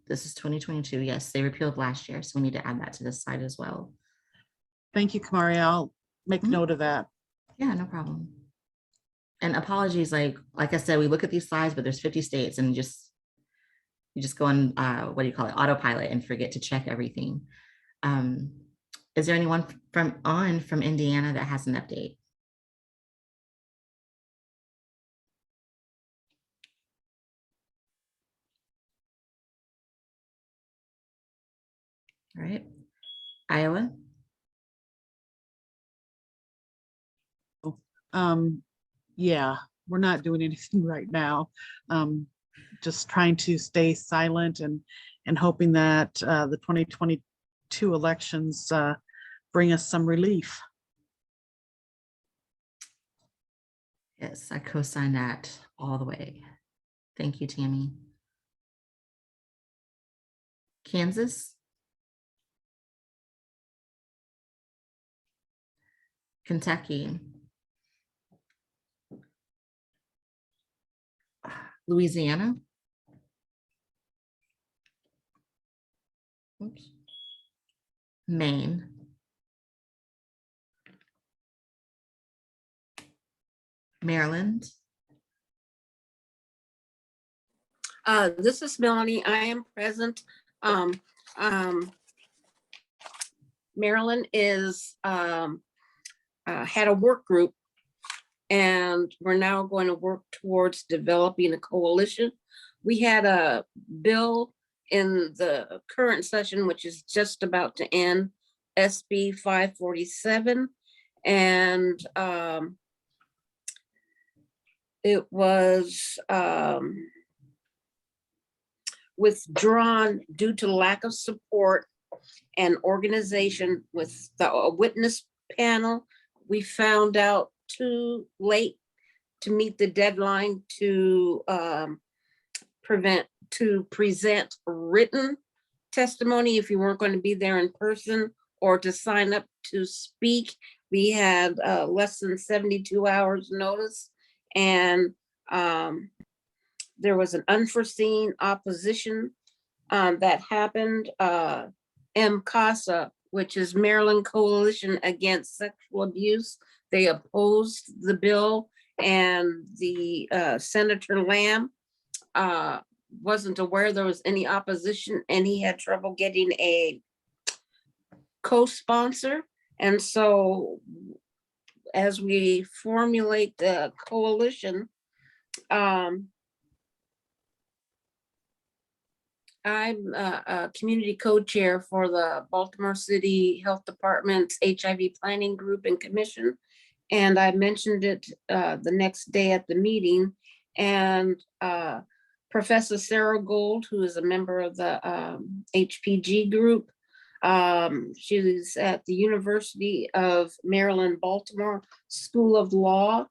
Speaker 1: This is 2022. Yes, they repealed last year. So we need to add that to this slide as well.
Speaker 3: Thank you, Kamari. I'll make note of that.
Speaker 1: Yeah, no problem. And apologies, like I said, we look at these slides, but there's 50 states and you just go on, what do you call it, autopilot and forget to check everything. Is there anyone from Indiana that has an update? All right, Iowa.
Speaker 3: Yeah, we're not doing anything right now. Just trying to stay silent and hoping that the 2022 elections bring us some relief.
Speaker 1: Yes, I co-sign that all the way. Thank you, Tammy. Kansas. Kentucky. Louisiana. Oops. Maine. Maryland.
Speaker 11: This is Melanie. I am present. Maryland is had a work group, and we're now going to work towards developing a coalition. We had a bill in the current session, which is just about to end, SB 547, and it was withdrawn due to lack of support and organization with the witness panel. We found out too late to meet the deadline to present written testimony if you weren't going to be there in person, or to sign up to speak. We had less than 72 hours notice, and there was an unforeseen opposition that happened. MCASA, which is Maryland Coalition Against Sexual Abuse, they opposed the bill, and the Senator Lamb wasn't aware there was any opposition, and he had trouble getting a co-sponsor. And so as we formulate the coalition, I'm a community co-chair for the Baltimore City Health Department's HIV Planning Group and Commission. And I mentioned it the next day at the meeting. And Professor Sarah Gold, who is a member of the HPG group, she's at the University of Maryland, Baltimore School of Law.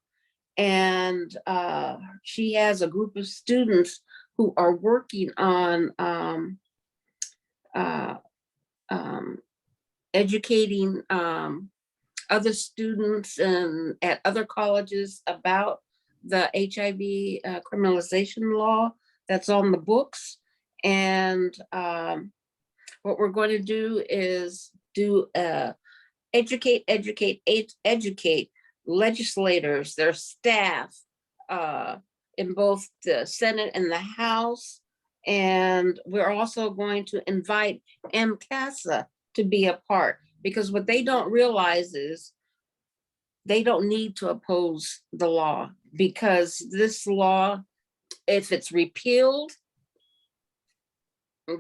Speaker 11: And she has a group of students who are working on educating other students and at other colleges about the HIV criminalization law that's on the books. And what we're going to do is educate legislators, their staff, in both the Senate and the House. And we're also going to invite MCASA to be a part, because what they don't realize is they don't need to oppose the law, because this law, if it's repealed,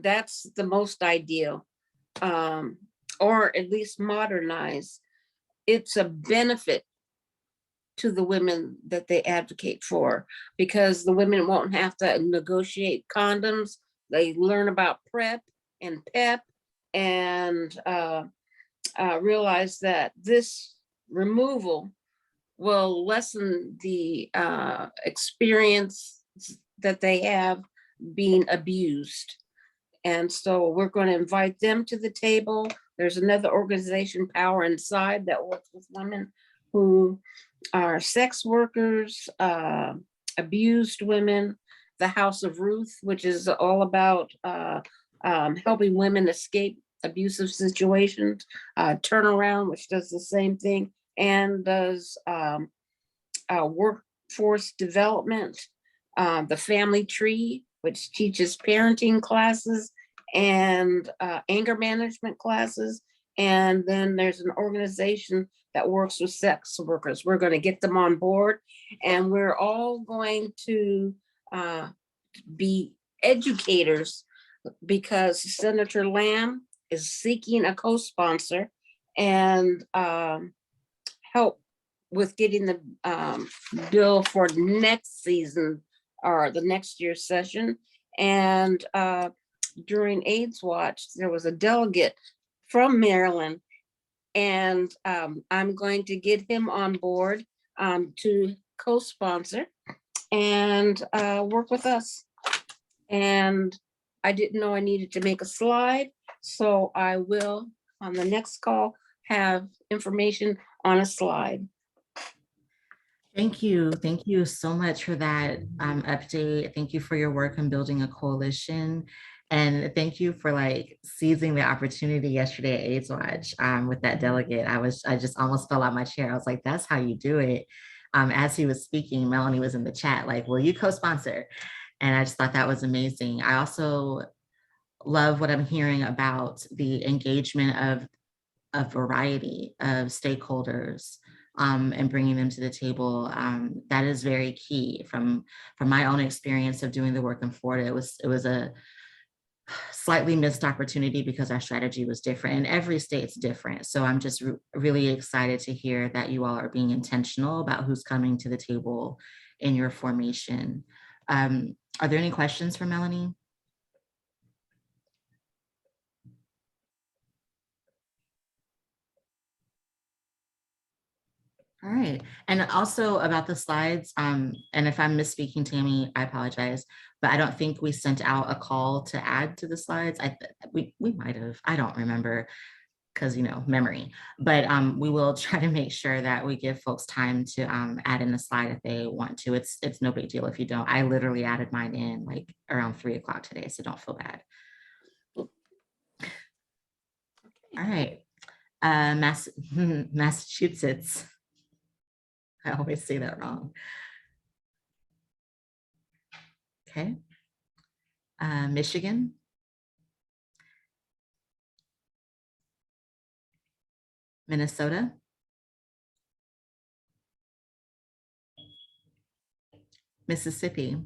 Speaker 11: that's the most ideal, or at least modernized. It's a benefit to the women that they advocate for, because the women won't have to negotiate condoms. They learn about PrEP and PEP and realize that this removal will lessen the experience that they have being abused. And so we're going to invite them to the table. There's another organization, Power Inside, that works with women who are sex workers, abused women, the House of Ruth, which is all about helping women escape abusive situations, Turnaround, which does the same thing, and does workforce development, the Family Tree, which teaches parenting classes and anger management classes. And then there's an organization that works with sex workers. We're going to get them on board, and we're all going to be educators, because Senator Lamb is seeking a co-sponsor and help with getting the bill for next season or the next year's session. And during AIDS Watch, there was a delegate from Maryland, and I'm going to get him on board to co-sponsor and work with us. And I didn't know I needed to make a slide, so I will, on the next call, have information on a slide.
Speaker 1: Thank you. Thank you so much for that update. Thank you for your work on building a coalition. And thank you for like seizing the opportunity yesterday at AIDS Watch with that delegate. I just almost fell out my chair. I was like, that's how you do it. As he was speaking, Melanie was in the chat, like, will you co-sponsor? And I just thought that was amazing. I also love what I'm hearing about the engagement of a variety of stakeholders and bringing them to the table. That is very key. From my own experience of doing the work in Florida, it was a slightly missed opportunity because our strategy was different, and every state's different. So I'm just really excited to hear that you all are being intentional about who's coming to the table in your formation. Are there any questions for Melanie? All right. And also about the slides, and if I'm misspeaking, Tammy, I apologize, but I don't think we sent out a call to add to the slides. We might have, I don't remember, because, you know, memory, but we will try to make sure that we give folks time to add in a slide if they want to. It's no big deal if you don't. I literally added mine in like around 3 o'clock today, so don't feel bad. All right. Massachusetts. I always say that wrong. Okay. Michigan. Minnesota. Mississippi.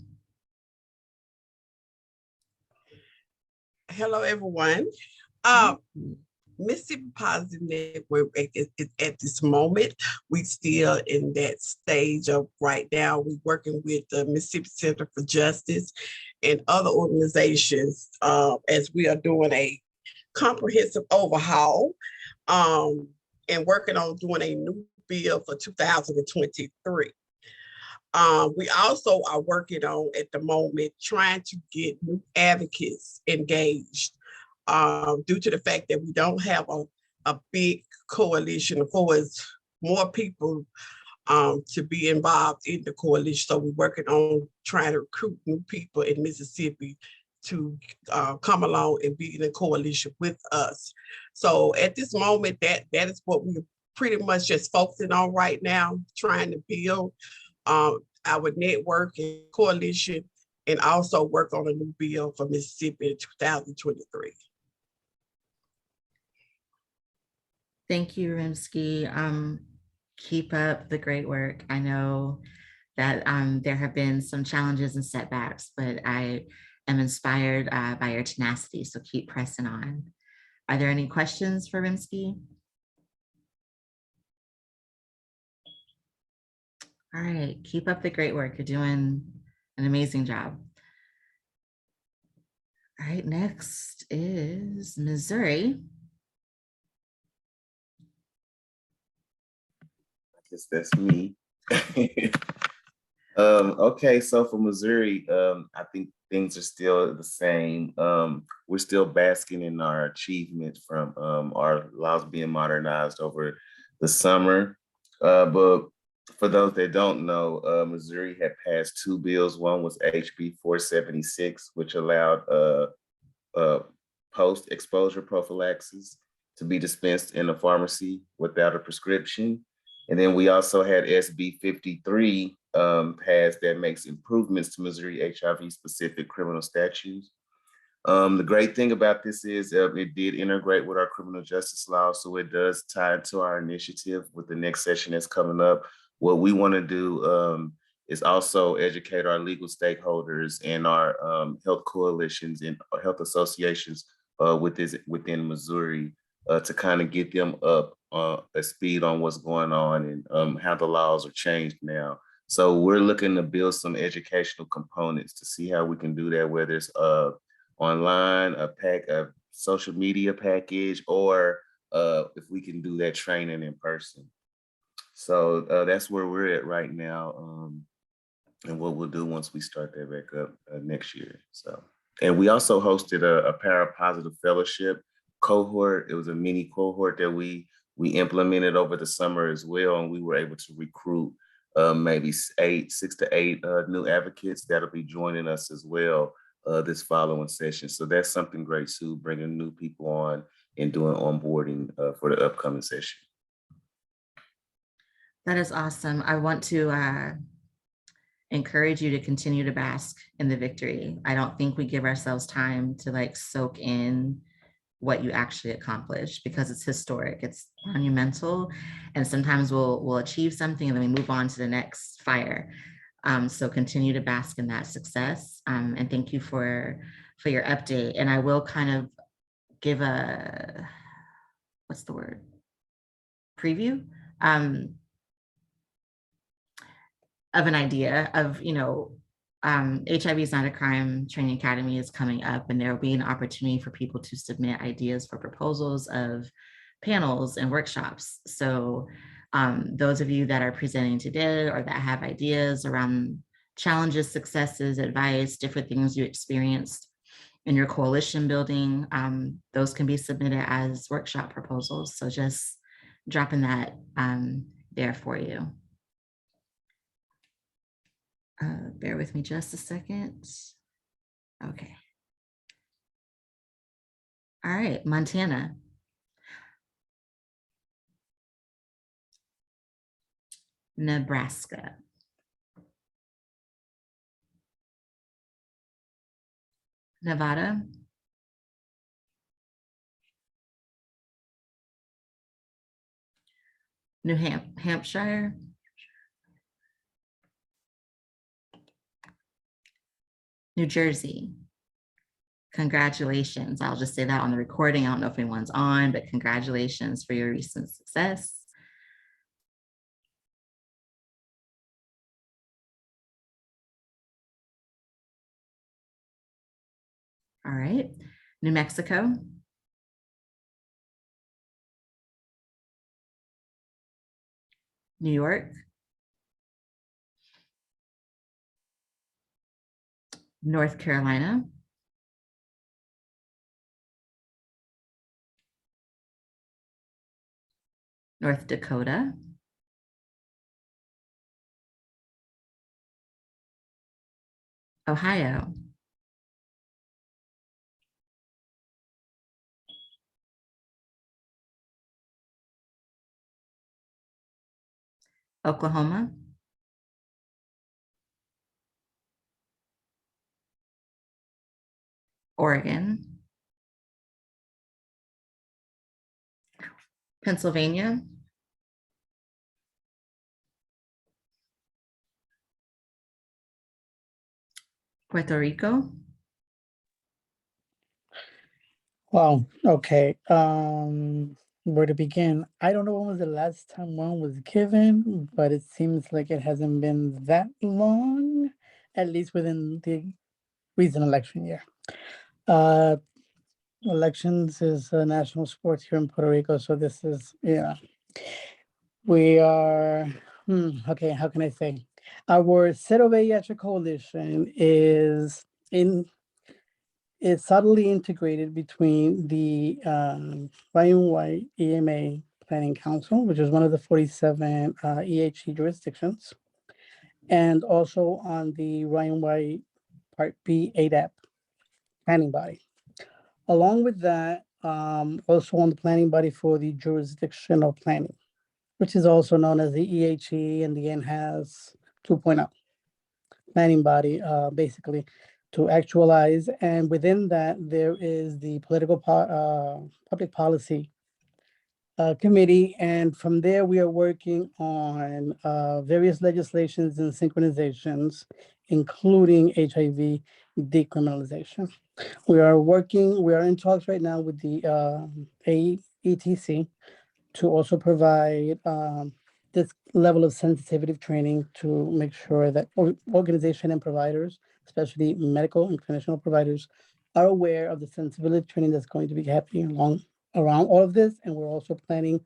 Speaker 12: Hello, everyone. Mississippi Positive Network is at this moment. We still in that stage of right now. We're working with the Mississippi Center for Justice and other organizations as we are doing a comprehensive overhaul and working on doing a new bill for 2023. We also are working on at the moment trying to get new advocates engaged due to the fact that we don't have a big coalition for more people to be involved in the coalition. So we're working on trying to recruit new people in Mississippi to come along and be in a coalition with us. So at this moment, that is what we're pretty much just focusing on right now, trying to build our network and coalition, and also work on a new bill for Mississippi in 2023.
Speaker 1: Thank you, Rimsky. Keep up the great work. I know that there have been some challenges and setbacks, but I am inspired by your tenacity, so keep pressing on. Are there any questions for Rimsky? All right, keep up the great work. You're doing an amazing job. All right, next is Missouri.
Speaker 5: I guess that's me. Okay, so for Missouri, I think things are still the same. We're still basking in our achievements from our laws being modernized over the summer. But for those that don't know, Missouri had passed two bills. One was HB 476, which allowed post-exposure prophylaxis to be dispensed in a pharmacy without a prescription. And then we also had SB 53 passed that makes improvements to Missouri HIV-specific criminal statutes. The great thing about this is it did integrate with our criminal justice law, so it does tie into our initiative with the next session that's coming up. What we want to do is also educate our legal stakeholders and our health coalitions and health associations within Missouri to kind of get them up a speed on what's going on and how the laws are changed now. So we're looking to build some educational components to see how we can do that, whether it's online, a social media package, or if we can do that training in person. So that's where we're at right now, and what we'll do once we start that back up next year. So, and we also hosted a Parapositive Fellowship cohort. It was a mini cohort that we implemented over the summer as well, and we were able to recruit maybe 6 to 8 new advocates that'll be joining us as well this following session. So that's something great too, bringing new people on and doing onboarding for the upcoming session.
Speaker 1: That is awesome. I want to encourage you to continue to bask in the victory. I don't think we give ourselves time to like soak in what you actually accomplished, because it's historic, it's monumental, and sometimes we'll achieve something and then we move on to the next fire. So continue to bask in that success, and thank you for your update. And I will kind of give a, what's the word? Preview of an idea of, HIV is not a crime training academy is coming up, and there will be an opportunity for people to submit ideas for proposals of panels and workshops. So those of you that are presenting today or that have ideas around challenges, successes, advice, different things you experienced in your coalition building, those can be submitted as workshop proposals. So just dropping that there for you. Bear with me just a second. Okay. All right, Montana. Nebraska. Nevada. New Hampshire. New Jersey, Congratulations. I'll just say that on the recording. I don't know if anyone's on, but congratulations for your recent success. All right, New Mexico. New York. North Carolina. North Dakota. Ohio. Oklahoma. Oregon. Pennsylvania. Puerto Rico.
Speaker 2: Wow, okay. Where to begin? I don't know when was the last time one was given, but it seems like it hasn't been that long, at least within the recent election year. Uh, Elections is a national sport here in Puerto Rico, so this is, yeah. We are, okay, how can I say? Our Cero VIH coalition is subtly integrated between the Ryan White EMA Planning Council, which is one of the 47 EHE jurisdictions, and also on the Ryan White Part B ADAP planning body. Along with that, also on the planning body for the jurisdictional planning, which is also known as the EHE and the NHAS 2.0 planning body, basically to actualize. And within that, there is the public policy committee. And from there, we are working on various legislations and synchronizations, including HIV decriminalization. We are in talks right now with the AETC to also provide this level of sensitivity training to make sure that organization and providers, especially medical and clinicianal providers, are aware of the sensibility training that's going to be happening around all of this. And we're also planning,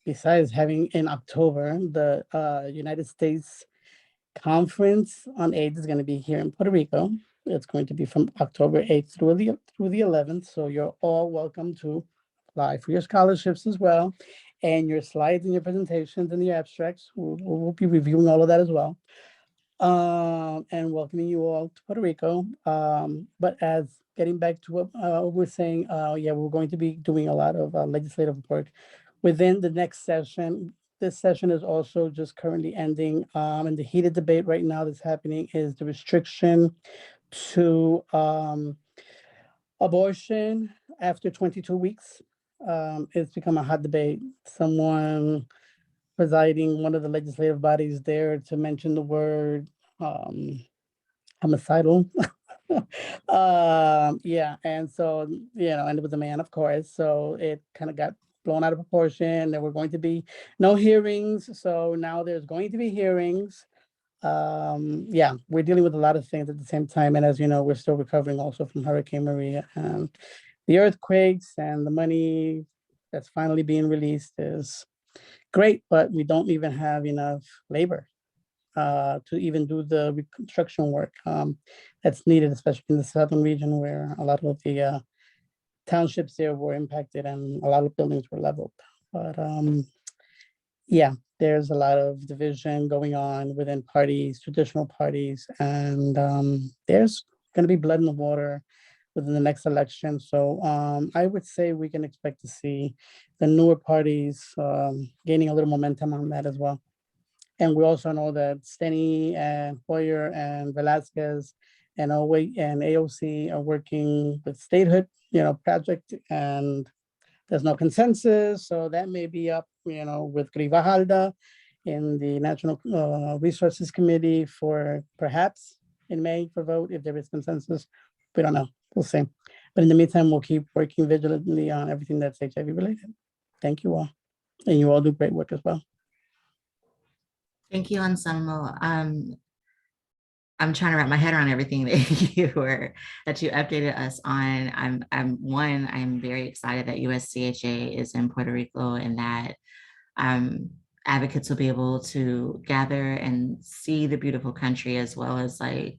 Speaker 2: besides having in October, the United States Conference on AIDS is going to be here in Puerto Rico. It's going to be from October 8th through the 11th. So you're all welcome to apply for your scholarships as well. And your slides and your presentations and the abstracts, we'll be reviewing all of that as well. And welcoming you all to Puerto Rico. But as getting back to what we're saying, yeah, we're going to be doing a lot of legislative work within the next session. This session is also just currently ending, and the heated debate right now that's happening is the restriction to abortion after 22 weeks. It's become a hot debate. Someone presiding one of the legislative bodies there to mention the word homicidal. Yeah, and so, and it was a man, of course, so it kind of got blown out of proportion. There were going to be no hearings, so now there's going to be hearings. Yeah, we're dealing with a lot of things at the same time, and as you know, we're still recovering also from Hurricane Maria, and the earthquakes, and the money that's finally being released is great, but we don't even have enough labor to even do the reconstruction work that's needed, especially in the southern region where a lot of the townships there were impacted and a lot of buildings were leveled. But yeah, there's a lot of division going on within parties, traditional parties, and there's going to be blood in the water within the next election. So I would say we can expect to see the newer parties gaining a little momentum on that as well. And we also know that Steny and Hoyer and Velasquez and AOC are working with statehood, project, and there's no consensus. So that may be up, with Grijalda in the National Resources Committee for perhaps in May for vote if there is consensus, We don't know. We'll see. But in the meantime, we'll keep working vigilantly on everything that's HIV related. Thank you all. And you all do great work as well.
Speaker 1: Thank you, Anselmo. I'm trying to wrap my head around everything that you updated us on. I'm very excited that USCHA is in Puerto Rico and that advocates will be able to gather and see the beautiful country as well as like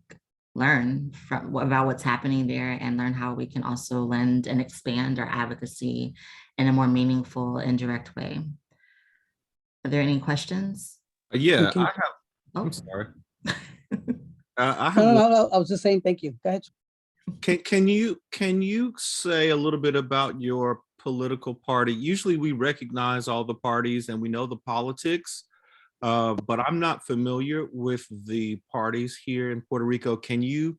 Speaker 1: learn about what's happening there and learn how we can also lend and expand our advocacy in a more meaningful and direct way. Are there any questions?
Speaker 9: Yeah, I have.
Speaker 1: Oh.
Speaker 9: I'm sorry. I have.
Speaker 2: No, I was just saying thank you. Go ahead.
Speaker 9: Can you say a little bit about your political party? Usually we recognize all the parties and we know the politics, but I'm not familiar with the parties here in Puerto Rico. Can you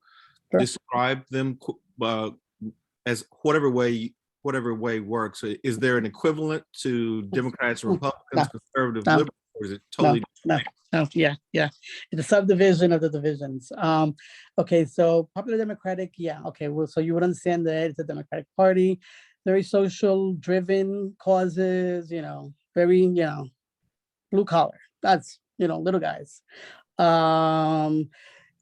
Speaker 9: describe them as whatever way works? Is there an equivalent to Democrats, Republicans, conservative, liberals, or is it totally different?
Speaker 2: No, yeah. It's a subdivision of the divisions. Okay, so Popular Democratic, okay, well, so you would understand that it's a Democratic Party, very social driven causes, very, blue collar. That's, little guys. And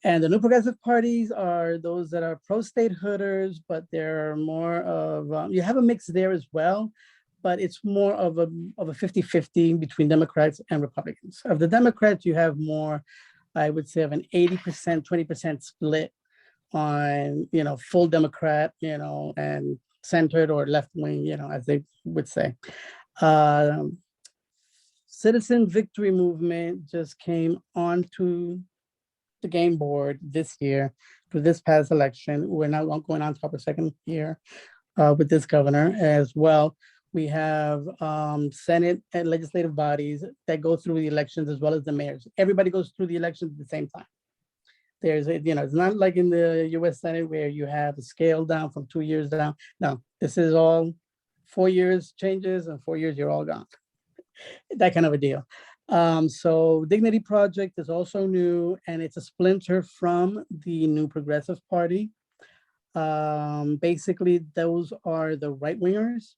Speaker 2: the New Progressive Parties are those that are pro-statehooders, but they're more of, you have a mix there as well, but it's more of a 50-50 between Democrats and Republicans. Of the Democrats, you have more, I would say, of an 80%, 20% split on, full Democrat, and centered or left wing, as they would say. Citizen Victory Movement just came onto the game board this year for this past election. We're now going on to our second year with this governor as well. We have Senate and legislative bodies that go through the elections as well as the mayors. Everybody goes through the elections at the same time. There's, it's not like in the US Senate where you have a scale down from 2 years down. No, this is all 4 years changes and 4 years you're all gone. That kind of a deal. So Dignity Project is also new and it's a splinter from the New Progressive Party. Basically, those are the right wingers.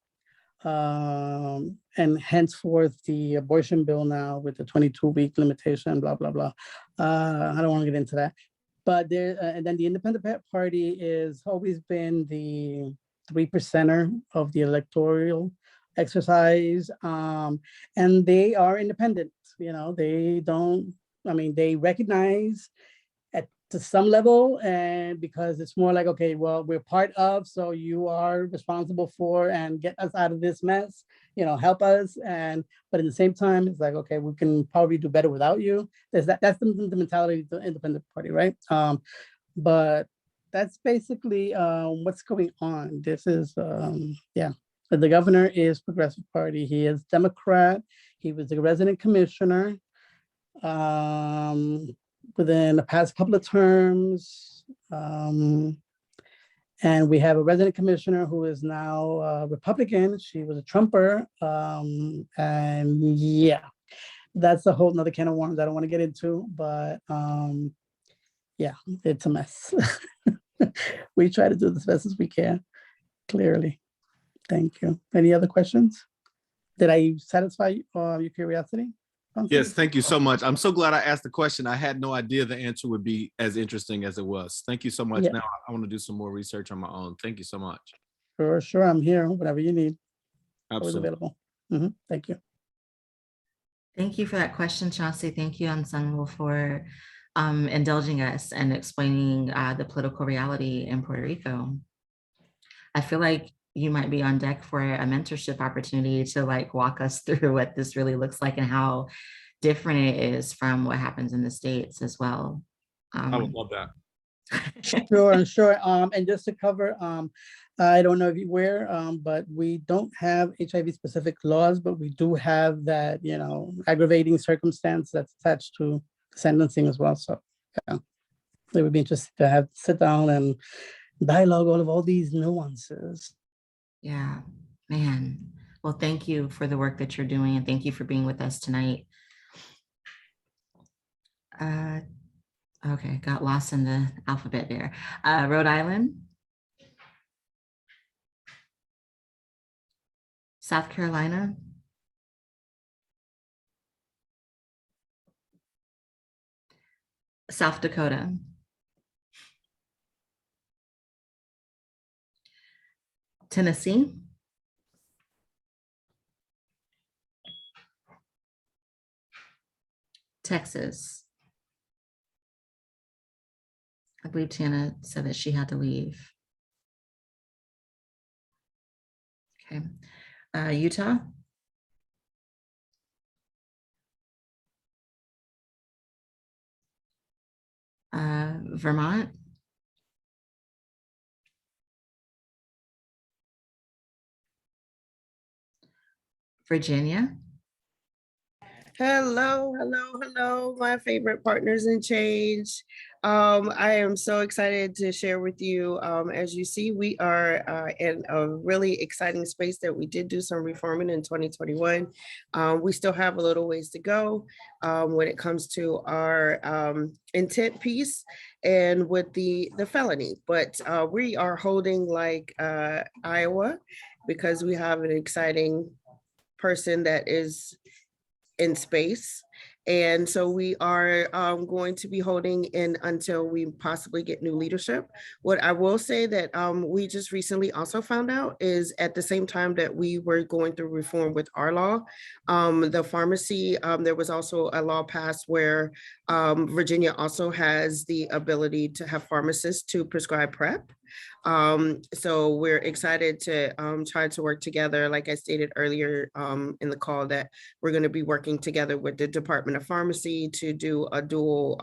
Speaker 2: And henceforth the abortion bill now with the 22-week limitation, blah, blah, blah. I don't want to get into that. But there, and then the Independent Party has always been the 3%er of the electoral exercise. And they are independent, they don't, they recognize to some level, and because it's more like, okay, well, we're part of, so you are responsible for and get us out of this mess, help us. But at the same time, it's like, okay, we can probably do better without you. That's the mentality of the Independent Party, right? But that's basically what's going on. This is, But the governor is Progressive Party. He is Democrat. He was the resident commissioner. Within the past couple of terms. And we have a resident commissioner who is now Republican. She was a Trumper. And yeah, that's a whole nother can of worms I don't want to get into, but yeah, it's a mess. We try to do this best as we can, clearly. Thank you. Any other questions? Did I satisfy your curiosity?
Speaker 9: Yes, thank you so much. I'm so glad I asked the question. I had no idea the answer would be as interesting as it was. Thank you so much. Now I want to do some more research on my own. Thank you so much.
Speaker 2: Sure. I'm here, whatever you need.
Speaker 9: Absolutely.
Speaker 2: Always available. Thank you.
Speaker 1: Thank you for that question, Chauncey. Thank you, Anselmo, for indulging us and explaining the political reality in Puerto Rico. I feel like you might be on deck for a mentorship opportunity to walk us through what this really looks like and how different it is from what happens in the States as well.
Speaker 9: I would love that.
Speaker 2: Sure. And just to cover, I don't know if you're aware, but we don't have HIV specific laws, but we do have that, aggravating circumstance that's attached to sentencing as well. So yeah, it would be interesting to sit down and dialogue all these nuances.
Speaker 1: Yeah, man. Well, thank you for the work that you're doing and thank you for being with us tonight. Okay, got lost in the alphabet there. Rhode Island. South Carolina, South Dakota, Tennessee, Texas. I believe Tana said that she had to leave. Okay. Utah, Vermont, Virginia,
Speaker 7: Hello, my favorite partners in change. I am so excited to share with you. As you see, we are in a really exciting space that we did do some reforming in 2021. We still have a little ways to go when it comes to our intent piece and with the felony, but we are holding like Iowa because we have an exciting person that is in space. And so we are going to be holding in until we possibly get new leadership. What I will say that we just recently also found out is at the same time that we were going through reform with our law, the pharmacy, there was also a law passed where Virginia also has the ability to have pharmacists to prescribe PrEP. So we're excited to try to work together, like I stated earlier in the call, that we're going to be working together with the Department of Pharmacy to do a dual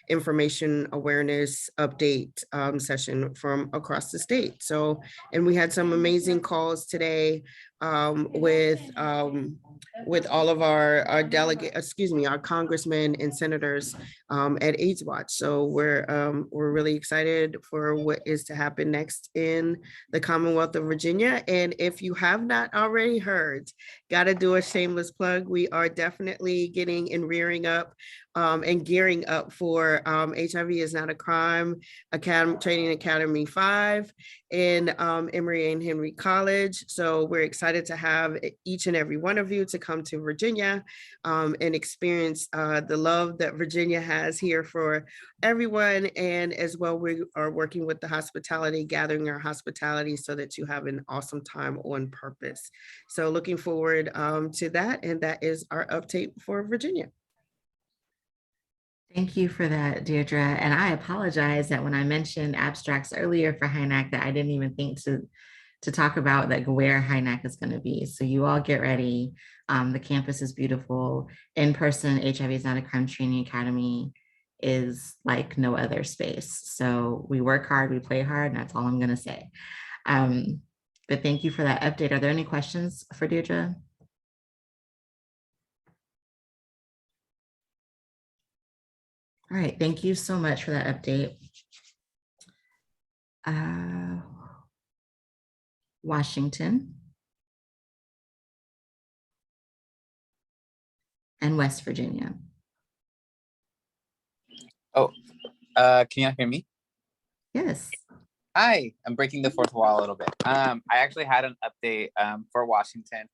Speaker 7: information awareness update session from across the state. So, and we had some amazing calls today with all of our delegate, our congressmen and senators at AIDS Watch. So we're really excited for what is to happen next in the Commonwealth of Virginia. And if you have not already heard, got to do a shameless plug. We are definitely getting and rearing up and gearing up for HIV is Not a Crime Training Academy 5 in Emory and Henry College. So we're excited to have each and every one of you to come to Virginia and experience the love that Virginia has here for everyone. And as well, we are working with the hospitality, gathering our hospitality so that you have an awesome time on purpose. So looking forward to that. And that is our update for Virginia.
Speaker 1: Thank you for that, Deirdre. And I apologize that when I mentioned abstracts earlier for HYNAC that I didn't even think to talk about like where HYNAC is going to be. So you all get ready. The campus is beautiful. In-person HIV is Not a Crime Training Academy is like no other space. So we work hard, we play hard, and that's all I'm going to say. But thank you for that update. Are there any questions for Deirdre? All right, thank you so much for that update. Washington and West Virginia.
Speaker 4: Oh, can you hear me?
Speaker 1: Yes.
Speaker 4: Hi, I'm breaking the fourth wall a little bit. I actually had an update for Washington.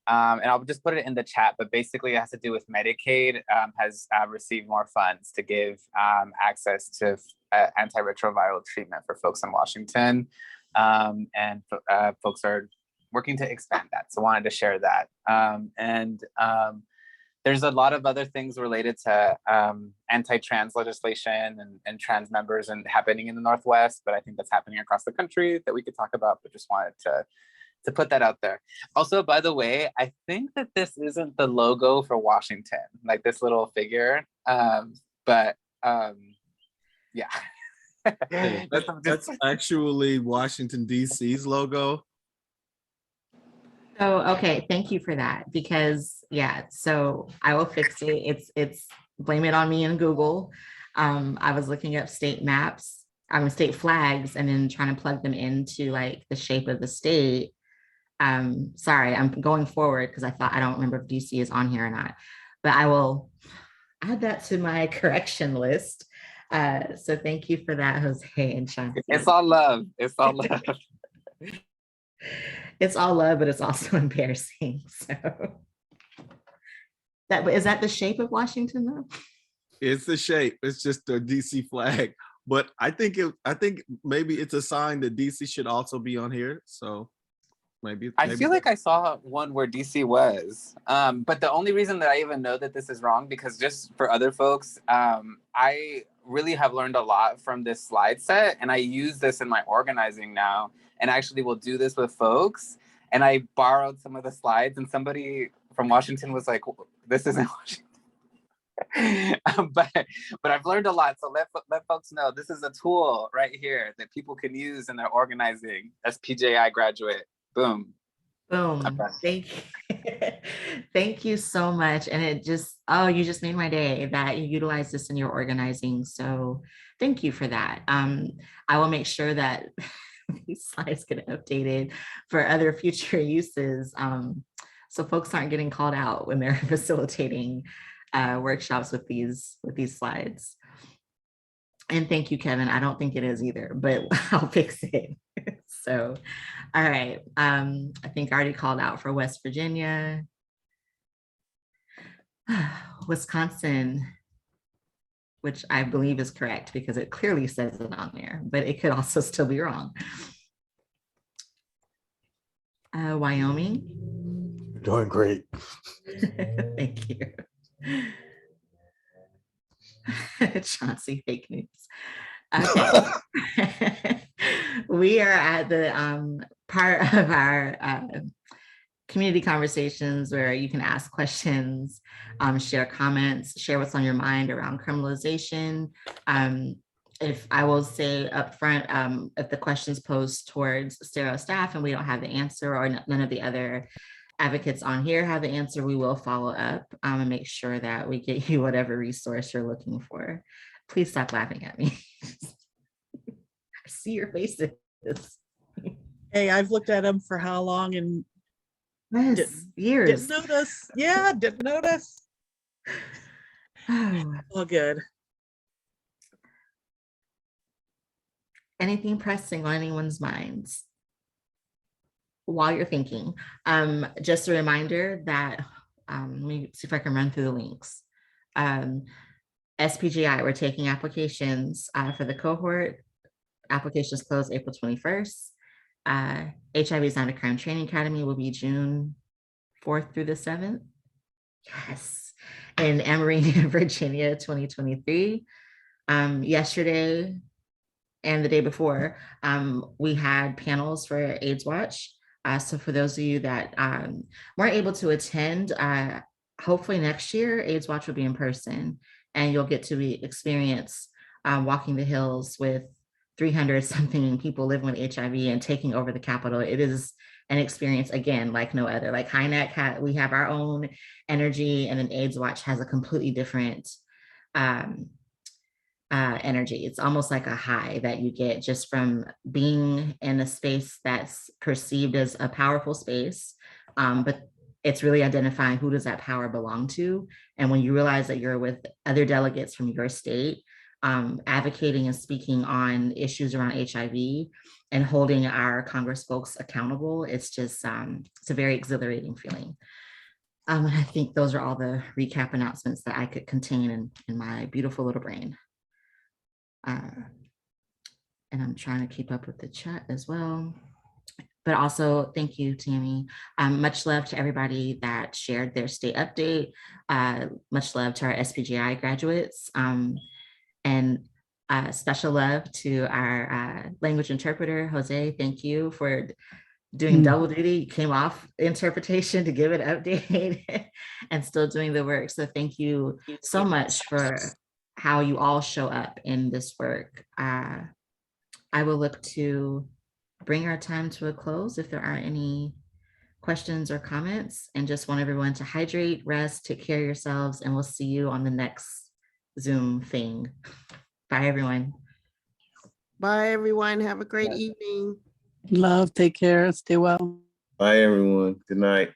Speaker 4: And I'll just put it in the chat, but basically it has to do with Medicaid has received more funds to give access to antiretroviral treatment for folks in Washington. And folks are working to expand that. So I wanted to share that. There's a lot of other things related to anti-trans legislation and trans members and happening in the Northwest, but I think that's happening across the country that we could talk about, but just wanted to put that out there. Also, by the way, I think that this isn't the logo for Washington, like this little figure, but yeah.
Speaker 9: Hey, that's actually Washington, D.C.'s logo.
Speaker 1: So, okay, thank you for that, because yeah, so I will fix it. It's blame it on me in Google. I was looking up state maps, state flags, and then trying to plug them into like the shape of the state. Sorry, I'm going forward because I don't remember if DC is on here or not, but I will add that to my correction list. So thank you for that, Jose and Shanti.
Speaker 4: It's all love. It's all love.
Speaker 1: it's all love, but it's also embarrassing. So is that the shape of Washington though?
Speaker 9: It's the shape. It's just the DC flag. But I think maybe it's a sign that DC should also be on here. So maybe
Speaker 4: I feel like I saw one where DC was. But the only reason that I even know that this is wrong, because just for other folks, I really have learned a lot from this slide set, and I use this in my organizing now, and actually will do this with folks. And I borrowed some of the slides, and somebody from Washington was like, "This isn't Washington." but I've learned a lot. So let folks know this is a tool right here that people can use in their organizing. SPJI graduate. Boom.
Speaker 1: Boom. Thank you so much. And it just, you just made my day that you utilize this in your organizing. So thank you for that. I will make sure that these slides get updated for other future uses. So folks aren't getting called out when they're facilitating workshops with these slides. And thank you, Kevin. I don't think it is either, but I'll fix it. So, all right. I think I already called out for West Virginia. Wisconsin, which I believe is correct because it clearly says it on there, but it could also still be wrong. Wyoming.
Speaker 8: You're doing great.
Speaker 1: Thank you. Chauncey, fake news. Okay. We are at the part of our community conversations where you can ask questions, share comments, share what's on your mind around criminalization. If I will say up front, if the questions posed towards Stero staff and we don't have the answer, or none of the other advocates on here have the answer, we will follow up and make sure that we get you whatever resource you're looking for. Please stop laughing at me. I see your faces.
Speaker 3: Hey, I've looked at them for how long, and
Speaker 1: years.
Speaker 3: Didn't notice. Yeah, didn't notice. All good.
Speaker 1: Anything pressing on anyone's minds while you're thinking? Just a reminder that, let me see if I can run through the links. SPGI, we're taking applications for the cohort. Applications close April 21st. HIV is not a crime training academy will be June 4th through the 7th. Yes. In Emory, Virginia, 2023. Yesterday and the day before, we had panels for AIDS Watch. So for those of you that weren't able to attend, hopefully next year, AIDS Watch will be in person, and you'll get to experience walking the hills with 300 something people living with HIV and taking over the Capitol. It is an experience, again, like no other. Like HINAC, we have our own energy, and then AIDS Watch has a completely different energy. It's almost like a high that you get just from being in a space that's perceived as a powerful space, but it's really identifying who does that power belong to. And when you realize that you're with other delegates from your state, advocating and speaking on issues around HIV and holding our Congress folks accountable, it's just, it's a very exhilarating feeling. I think those are all the recap announcements that I could contain in my beautiful little brain. And I'm trying to keep up with the chat as well. But also, thank you, Tammy. Much love to everybody that shared their state update. Much love to our SPGI graduates. And special love to our language interpreter, Jose. Thank you for doing double duty. You came off interpretation to give it an update and still doing the work. So thank you so much for how you all show up in this work. I will look to bring our time to a close if there aren't any questions or comments, and just want everyone to hydrate, rest, take care of yourselves, and we'll see you on the next Zoom thing. Bye, everyone.
Speaker 7: Bye, everyone. Have a great evening.
Speaker 2: Love, take care, stay well.
Speaker 5: Bye, everyone. Good night.